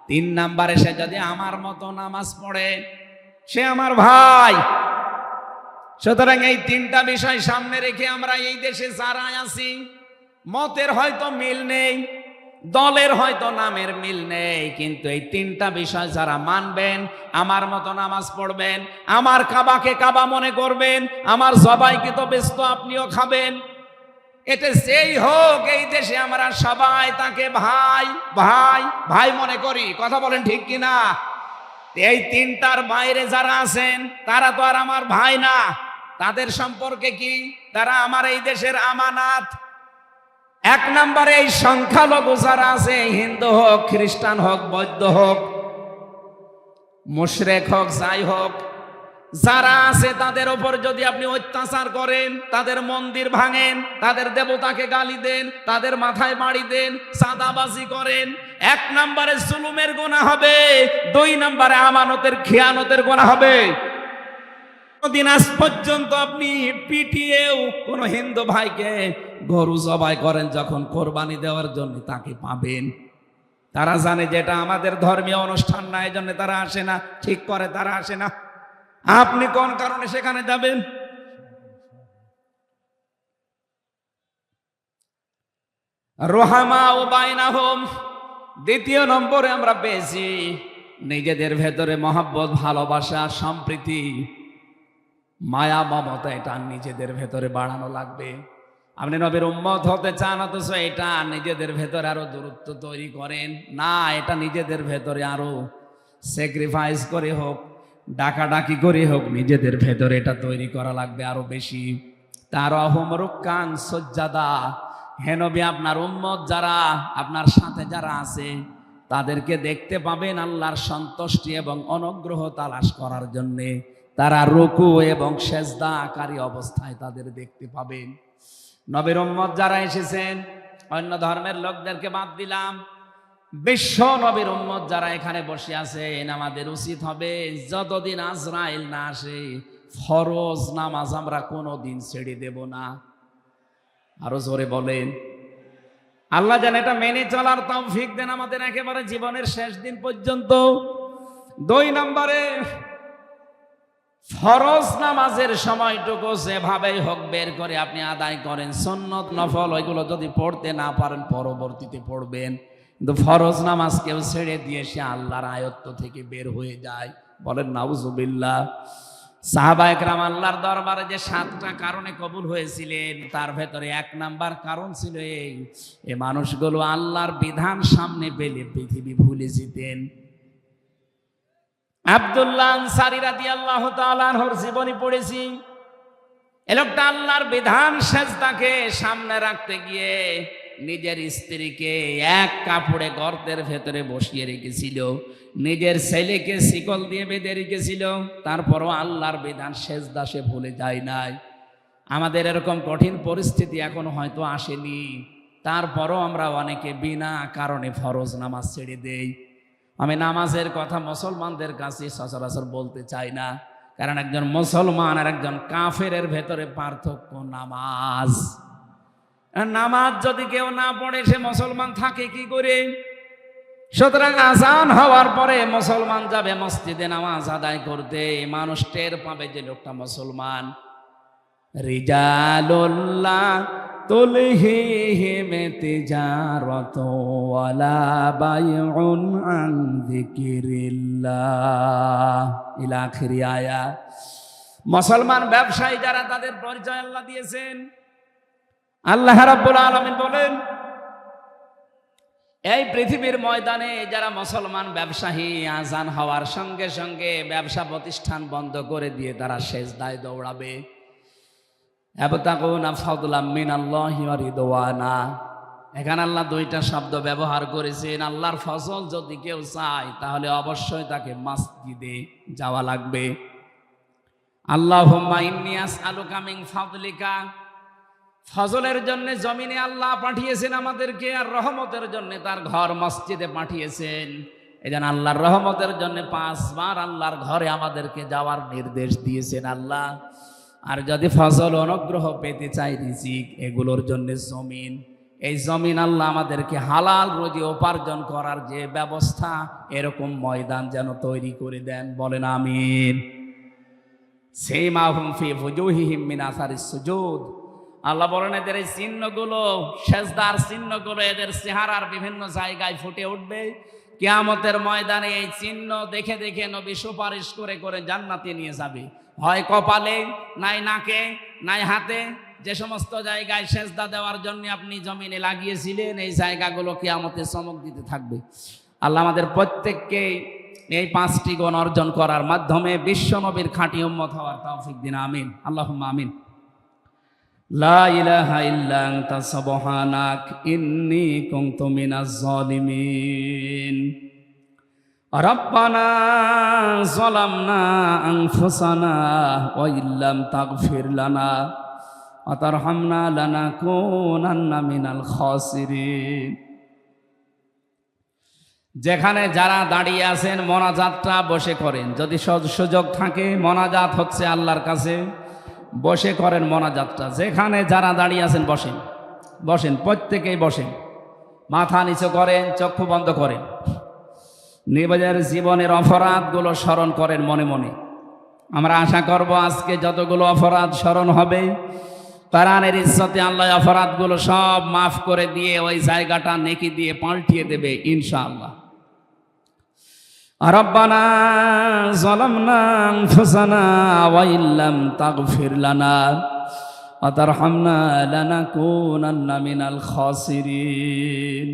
3 নম্বরে সে যদি আমার মতো নামাজ পড়ে, সে আমার ভাই। সুতরাং এই 3টা বিষয় সামনে রেখে আমরা এই দেশে যারা আছি, মতের হয়তো মিল নেই, দলের হয়তো নামের মিল নেই, কিন্তু এই 3টা বিষয় যারা মানবেন, আমার মতো নামাজ পড়বেন, আমার কাবাকে কাবা মনে করবেন, আমার জবাইকে তো ব্যস্ত আপনিও খাবেন, এটা যেই হোক, এই দেশে আমরা সবাই তাকে ভাই ভাই ভাই মনে করি। কথা বলেন ঠিক কিনা? এই 3টার বাইরে যারা আছেন তারা তো আর আমার ভাই না। তাদের সম্পর্কে কি? তারা আমার এই দেশের আমানাত। 1 নম্বরে এই সংখ্যালঘু যারা আছে, হিন্দু হোক, খ্রিস্টান হোক, বৌদ্ধ হোক, মুশরিক হোক, যাই হোক, যারা আছে তাদের উপর যদি আপনি অত্যাচার করেন, তাদের মন্দির ভাঙেন, তাদের দেবতাকে গালি দেন, তাদের মাথায় বাড়ি দেন, চাঁদাবাজি করেন, 1 নম্বরে জুলুমের গুনাহ হবে, 2 নম্বরে আমানতের খিয়ানতের গুনাহ হবে। দিন আজ পর্যন্ত আপনি পিটিয়েও কোন হিন্দু ভাইকে গরু জবাই করেন যখন কোরবানি দেওয়ার জন্য, তাকে পাবেন। তারা জানে যেটা আমাদের ধর্মীয় অনুষ্ঠান না, এই জন্য তারা আসে না, ঠিক করে তারা আসে না। আপনি কোন কারণে সেখানে যাবেন? রোহামা ও বাইনাহুম। 2 নম্বরে আমরা পেয়েছি নিজেদের ভেতরে মহব্বত, ভালোবাসা, সম্প্রীতি, মায়া, মমতা, এটা নিজেদের ভেতরে বাড়ানো লাগবে। আপনি নবীর উম্মত হতে চান, অথচ এটা নিজেদের ভেতরে আরো দূরত্ব তৈরি করেন না। এটা নিজেদের ভেতরে আরো স্যাক্রিফাইস করে হোক, ডাকাডাকি করে হোক, নিজেদের ভেতরে এটা তৈরি করা লাগবে আরো বেশি। তার অহম রুক্কান সজ্জাদা। হে নবী, আপনার উম্মত যারা, আপনার সাথে যারা আছে, তাদেরকে দেখতে পাবেন আল্লাহর সন্তুষ্টি এবং অনুগ্রহ তালাশ করার জন্যে তারা রুকু এবং সেজদাকারী অবস্থায় তাদের দেখতে পাবেন। নবীর উম্মত যারা এসেছেন, অন্য ধর্মের লোকদেরকে বাদ দিলাম, বিশ্ব নবীর উম্মত যারা এখানে বসে আছেন, আমাদের উচিত হবে যতদিন আজরাইল না আসে, ফরজ নামাজ আমরা কোনোদিন ছেড়ে দেব না। আরো জোরে বলেন। আল্লাহ যেন এটা মেনে চলার তৌফিক দেন আমাদের একেবারে জীবনের শেষ দিন পর্যন্ত। 2 নম্বরে, ফরজ নামাজের সময়টুকু যেভাবেই হোক বের করে আপনি আদায় করেন। সুন্নত নফল ওইগুলো যদি পড়তে না পারেন পরবর্তীতে পড়বেন, কিন্তু ফরজ নামাজ কেউ ছেড়ে দিয়ে সে আল্লাহর আয়ত্ত থেকে বের হয়ে যায়। বলেন নাউজুবিল্লাহ। সাহাবায়ে কেরাম আল্লাহর দরবারে যে 7টা কারণে কবুল হয়েছিলেন, তার ভেতরে 1 নাম্বার কারণ ছিল এই মানুষগুলো আল্লাহর বিধান সামনে পেলে পৃথিবী ভুলে যেতেন। আব্দুল্লাহ আনসারী রাদিয়াল্লাহু তাআলা আনহুর জীবনী পড়েছি। এই লোকটা আল্লাহর বিধান সেজদাকে সামনে রাখতে গিয়ে নিজের স্ত্রীকে এক কাপড়ে গর্তের ভেতরে বসিয়ে রেখেছিল, নিজের ছেলেকে শিকল দিয়ে বেঁধে রেখেছিল, তারপরও আল্লাহর বিধান সেজদা সে ভুলে যায় নাই। আমাদের এরকম কঠিন পরিস্থিতি এখন হয়তো আসেনি, তারপরও আমরা অনেকে বিনা কারণে ফরজ নামাজ ছেড়ে দেই। আমি নামাজের কথা মুসলমানদের কাছে সচরাচর বলতে চাই না, কারণ একজন মুসলমান আর একজন কাফেরের ভেতরে পার্থক্য নামাজ। নামাজ যদি কেউ না পড়ে সে মুসলমান থাকে কি করে? সুতরাং আজান হওয়ার পরে মুসলমান যাবে মসজিদে নামাজ আদায় করতে, মানুষ টের পাবে যে লোকটা মুসলমান। রিজালুল্লাহ তুলহিহিম তিজারাতু ওয়ালা বাইউন আন যিকিরিল্লাহ ইলা আখিরি আয়াত। মুসলমান ব্যবসায়ী যারা, তাদের পরিচয় আল্লাহ দিয়েছেন। আল্লাহ রাব্বুল আলামিন বলেন, এই পৃথিবীর ময়দানে যারা মুসলমান ব্যবসায়ী, আজান হওয়ার সঙ্গে সঙ্গে ব্যবসা প্রতিষ্ঠান বন্ধ করে দিয়ে তারা সেজদায় দৌড়াবে। ইয়াবতাগুনা ফাদলাম মিনাল্লাহি ওয়া রিদওয়ানা। এখানে আল্লাহ দুইটা শব্দ ব্যবহার করেছেন। আল্লাহর ফজল যদি কেউ চায় তাহলে অবশ্যই তাকে মসজিদে যাওয়া লাগবে। আল্লাহুম্মা ইন্নী আসআলুকা মিন ফাদলিকা, ফজলের জন্য জমিনে আল্লাহ পাঠিয়েছেন আমাদেরকে, আর রহমতের জন্য তার ঘর মসজিদে পাঠিয়েছেন। এজন্য আল্লাহর রহমতের জন্য 5 বার আল্লাহর ঘরে আমাদেরকে যাওয়ার নির্দেশ দিয়েছেন আল্লাহ। আর যদি ফজল অনুগ্রহ পেতে চাই রিজিক, এগুলোর জন্য জমিন, এই জমিন আল্লাহ আমাদেরকে হালাল রুজি উপার্জন করার যে ব্যবস্থা, এরকম ময়দান যেন তৈরি করে দেন। বলেন আমিন। সীমাহুম ফি ফুজুহিহিম মিন আসারিস সুজুদ। আল্লাহ বলেন এদের এই চিহ্নগুলো, সেজদার চিহ্নগুলো এদের চেহারার বিভিন্ন জায়গায় ফুটে উঠবে। কিয়ামতের ময়দানে এই চিহ্ন দেখে দেখে নবী সুপারিশ করে করে জান্নাতে নিয়ে যাবে। হয় কপালে, নাই নাকে, নাই হাতে। যে সমস্ত জায়গায় সেজদা দেওয়ার জন্য আপনি জমিনে লাগিয়েছিলেন, এই জায়গাগুলো কিয়ামতে চমক দিতে থাকবে। আল্লাহ আমাদের প্রত্যেককে এই 5টি গুণ অর্জন করার মাধ্যমে বিশ্ব নবীর খাঁটি উম্মত হওয়ার তৌফিক দিন। আমিন, আল্লাহুম্মা আমিন। লা ইলাহা ইল্লা আনতা সুবহানাক ইন্নী কুনতু মিনাজ জালিমিন। রব্বানা যালামনা আনফুসানা ওয়া ইল্লাম তাগফির লানা ওয়া তারহামনা লানাকুনান্না মিনাল খাসিরিন। যেখানে যারা দাঁড়িয়ে আছেন মোনাজাতটা বসে করেন, যদি সুযোগ থাকে। মোনাজাত হচ্ছে আল্লাহর কাছে, বসে করেন মোনাজাতটা। যেখানে যারা দাঁড়িয়ে আছেন বসেন, বসেন, প্রত্যেকেই বসেন। মাথা নিচু করেন, চক্ষু বন্ধ করেন। নিজের জীবনের অপরাধগুলো স্মরণ করেন মনে মনে। আমরা আশা করব আজকে যতগুলো অপরাধ স্মরণ হবে, কোরআনের ইজ্জতে আল্লাহ অপরাধগুলো সব মাফ করে দিয়ে ওই জায়গাটা নেকি দিয়ে পাল্টিয়ে দেবে ইনশাআল্লাহ। রব্বানা যালামনা আনফুসানা ওয়া ইল্লাম তাগফির লানা ওয়া তারহামনা লানাকুনান্না মিনাল খাসিরিন।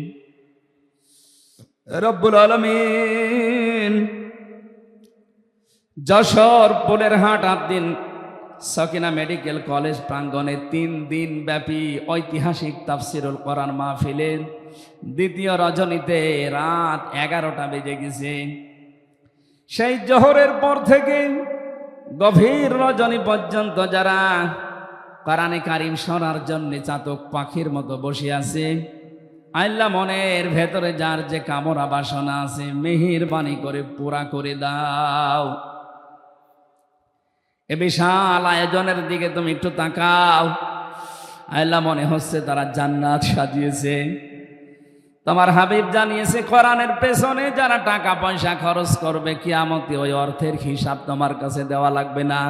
রব্বুল আলামিন যশোর পোলেরহাট আবদিন সকিনা মেডিকেল কলেজ প্রাঙ্গণে 3 দিন ব্যাপী ঐতিহাসিক তাফসিরুল কোরআন মাহফিলের দ্বিতীয় রজনীতে রাত 11টা বেজে গেছে। সেই জোহরের পর থেকে গভীর রজনী পর্যন্ত যারা কোরআনে কারিম শোনার জন্য চাতক পাখির মতো বসে আছে, আল্লাহ মনের ভেতরে যার যে কামনা বাসনা আছে মেহেরবানি করে পুরা করে দাও। এ বিশাল আয়োজনের দিকে তুমি একটু তাকাও। আল্লাহ মনে হচ্ছে তারা জান্নাত সাজিয়েছে। তোমার হাবিব জানিয়েছে কোরআনের পেছনে যারা টাকা পয়সা খরচ করবে কিয়ামতে ওই অর্থের হিসাব তোমার কাছে দেওয়া লাগবে না।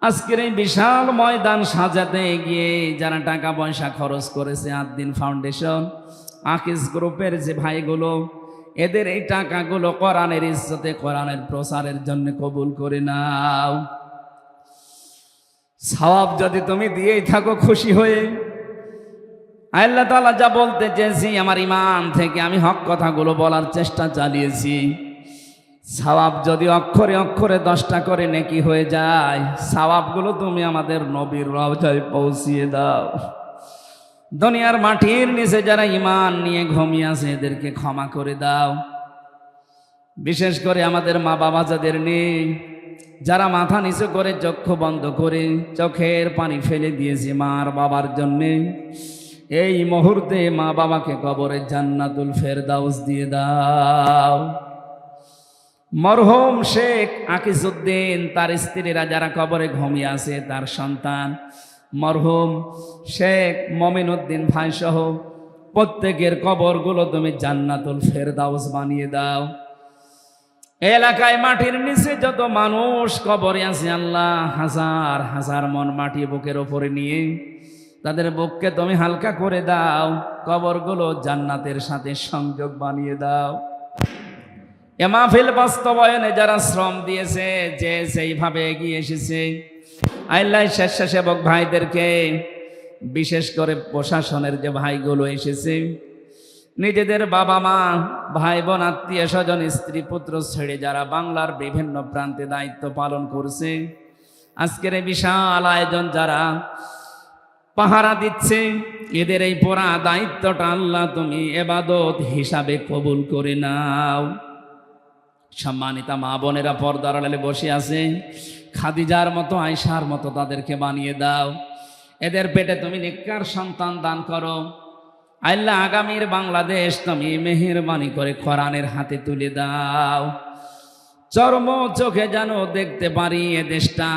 আজকের এই বিশাল ময়দান সাজাতে গিয়ে যারা টাকা পয়সা খরচ করেছে, আদ্দিন ফাউন্ডেশন, আকিস গ্রুপের যে ভাইগুলো, এদের এই টাকাগুলো কোরআনের ইজ্জতে, কোরআনের প্রচারের জন্য কবুল করে নাও। সওয়াব যদি তুমি দিয়েই থাকো খুশি হয়ে, আল্লাহ তাআলা যা বলতে চেয়েছি আমার ঈমান থেকে আমি হক কথাগুলো বলার চেষ্টা চালিয়েছি। সওয়াব যদি অক্ষরে অক্ষরে 10টা করে নেকি হয়ে যায়, সওয়াবগুলো তুমি আমাদের নবীর রওজায় পৌঁছিয়ে দাও। দুনিয়ার মাটির নিচে যারা ঈমান নিয়ে ঘুমিয়ে আছে এদেরকে ক্ষমা করে দাও। বিশেষ করে আমাদের মা বাবা যাদের নেই, যারা মাথা নিচু করে চক্ষু বন্ধ করে চোখের পানি ফেলে দিয়েছে মার বাবার জন্যে, এই মুহূর্তে মা বাবাকে কবরে জান্নাতুল ফেরদাউস দিয়ে দাও। মরহুম শেখ আকিজউদ্দিন তার স্ত্রীরা যারা কবরে ঘুমিয়ে আছে, তার সন্তান মরহুম শেখ মমিনউদ্দিন ভাই সহ প্রত্যেকের কবরগুলো তুমি জান্নাতুল ফেরদাউস বানিয়ে দাও। এলাকায় মাটির নিচে যত মানুষ কবরে আছে আল্লাহ, হাজার হাজার মন মাটি বুকের ওপরে নিয়ে তাদের বুককে তুমি হালকা করে দাও, কবরগুলো জান্নাতের সাথে সংযোগ বানিয়ে দাও। এ মাহফিল বাস্তবায়নে যারা শ্রম দিয়েছে, যে সেইভাবে এগিয়ে এসেছে, আল্লাহ স্বেচ্ছাসেবক ভাইদেরকে, বিশেষ করে প্রশাসনের যে ভাইগুলো এসেছে, নিজেদের বাবা মা ভাই বোন আত্মীয় স্বজন স্ত্রী পুত্র ছেড়ে যারা বাংলার বিভিন্ন প্রান্তে দায়িত্ব পালন করছে, আজকের এই বিশাল আয়োজন যারা পাহারা দিচ্ছে, এদের এই পুরা দায়িত্বটা আল্লাহ তুমি ইবাদত হিসাবে কবুল করে নাও। সম্মানিতা মা বোনেরা পর্দার আড়ালে বসে আছে, খাদিজার মতো আয়েশার মতো তাদেরকে বানিয়ে দাও। এদের পেটে তুমি নেককার সন্তান দান করো আল্লাহ। আগামীর বাংলাদেশ তুমি মেহেরবানি করে কোরআনের হাতে তুলে দাও। চর্ম চোখে যেন দেখতে পারি এ দেশটা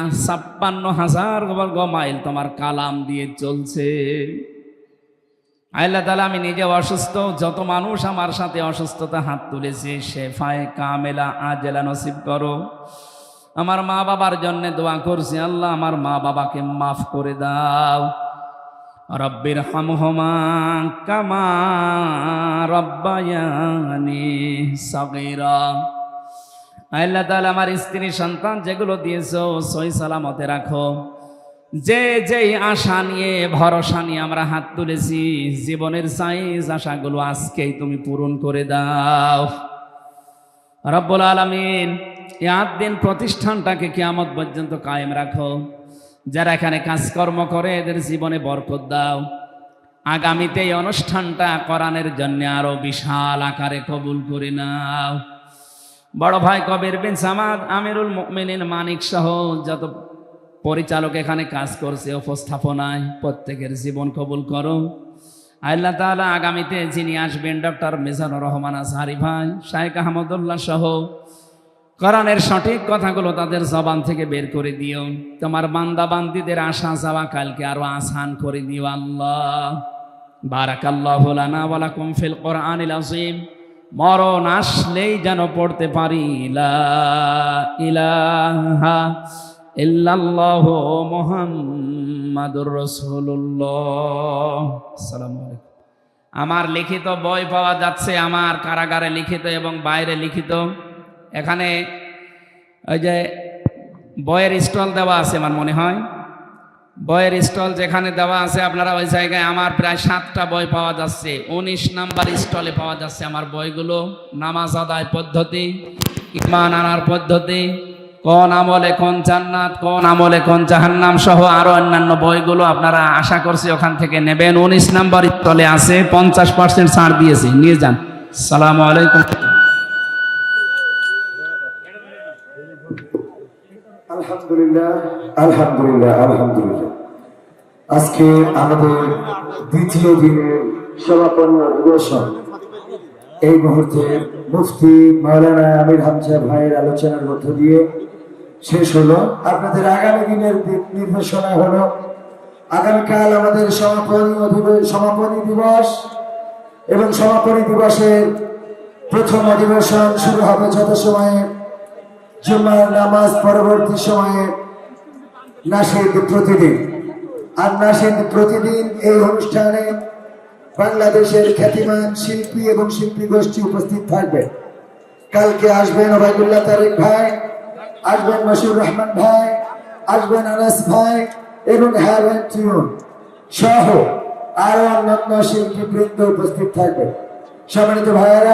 ৫৬,০০০ বর্গ মাইল তোমার কালাম দিয়ে চলছে। আল্লাহ তাআলা, আমি নিজে অসুস্থ, যত মানুষ আমার সাথে অসুস্থতা হাত তুলেছে শেফায়ে কামেলা আজেলা নসিব করো। আমার মা বাবার জন্য দোয়া করছি আল্লাহ, আমার মা বাবাকে মাফ করে দাও। রব্বির হামহুমা কামা রব্বায়ানি সগীরা। আল্লাহ তাআলা, আমার স্ত্রী সন্তান যেগুলো দিয়েছো সহি সালামতে রাখো। যে যেই আশা নিয়ে ভরসা নিয়ে আমরা হাত তুলেছি, জীবনের সাইজ আশাগুলো আজকেই তুমি পূরণ করে দাও রব্বুল আলামিন। এই ৮ দিন প্রতিষ্ঠানটাকে কিয়ামত পর্যন্ত কায়েম রাখো। যারা এখানে কাজকর্ম করে এদের জীবনে বরকত দাও। আগামীতে এই অনুষ্ঠানটা কোরআনের জন্য আরো বিশাল আকারে কবুল করে নাও। বড় ভাই কবির বিন সামাদ, আমিরুল মুমিনিন মানিক সহ যত পরিচালক এখানে কাজ করছে উপস্থাপনায়, প্রত্যেকের জীবন কবুল করো আল্লাহ তাআলা। আগামীতে যিনি আসবেন ডক্টর মিজানুর রহমান আজহারি ভাই, শাইখ আহমদুল্লাহ সহ কোরআনের সঠিক কথাগুলো তাদের জবান থেকে বের করে দিও। তোমার বান্দা বান্দীদের আশা যাওয়া কালকে আরো আসান করে দিও আল্লাহ। বারাকাল্লাহু লানা ওয়া লাকুম ফিল কোরআনিল আযীম। মরণ আসলেই যেন পড়তে পারি লা ইলাহা ইল্লাল্লাহু মুহাম্মাদুর রাসূলুল্লাহ। আসসালামু আলাইকুম। আমার লিখিত বই পাওয়া যাচ্ছে, আমার কারাগারে লিখিত এবং বাইরে লিখিত। এখানে ওই যে বইয়ের স্টল দেওয়া আছে, আমার মনে হয় বইয়ের স্টল যেখানে দেওয়া আছে আপনারা ওই জায়গায় আমার প্রায় 7টা বই পাওয়া যাচ্ছে। 19 নাম্বার স্টলে পাওয়া যাচ্ছে আমার বইগুলো। নামাজ আদায় পদ্ধতি, ঈমান আনার পদ্ধতি, কোন আমলে কোন জান্নাত, কোন আমলে কোন জাহান্নাম সহ আরো অন্যান্য বইগুলো আপনারা আশা করছি ওখান থেকে নেবেন। 19 নাম্বার স্টলে আছে, 50% ছাড় দিয়েছি, নিয়ে যান। আসসালামু আলাইকুম। আলহামদুলিল্লাহ, আলহামদুলিল্লাহ, আলহামদুলিল্লাহ। আজকে আমাদের দ্বিতীয় দিনের সমাপনী অধিবেশন এই মুহূর্তে মুফতি মাওলানা আমির হামজা ভাইয়ের আলোচনার মধ্য দিয়ে শেষ হলো। আপনাদের আগামী দিনের দিক নির্দেশনা হলো, আগামীকাল আমাদের সমাপনী দিবস এবং সমাপনী দিবসের প্রথম অধিবেশন শুরু হবে যত সময়ে জুমার নামাজ পরবর্তী সময়ে নাশিদ প্রতিদিন। আর নাশিদ প্রতিদিন এই অনুষ্ঠানে বাংলাদেশের খ্যাতিমান শিল্পী এবং শিল্পী গোষ্ঠী উপস্থিত থাকবে। কালকে আসবেন ওবায়দুল্লাহ তারেক ভাই, আসবেন মশিউর রহমান ভাই, আসবেন আনাস ভাই এবং হ্যাভেন টিউন সহ আরো অন্যান্য শিল্পী বৃন্দ উপস্থিত থাকবে। সম্মানিত ভাইয়েরা,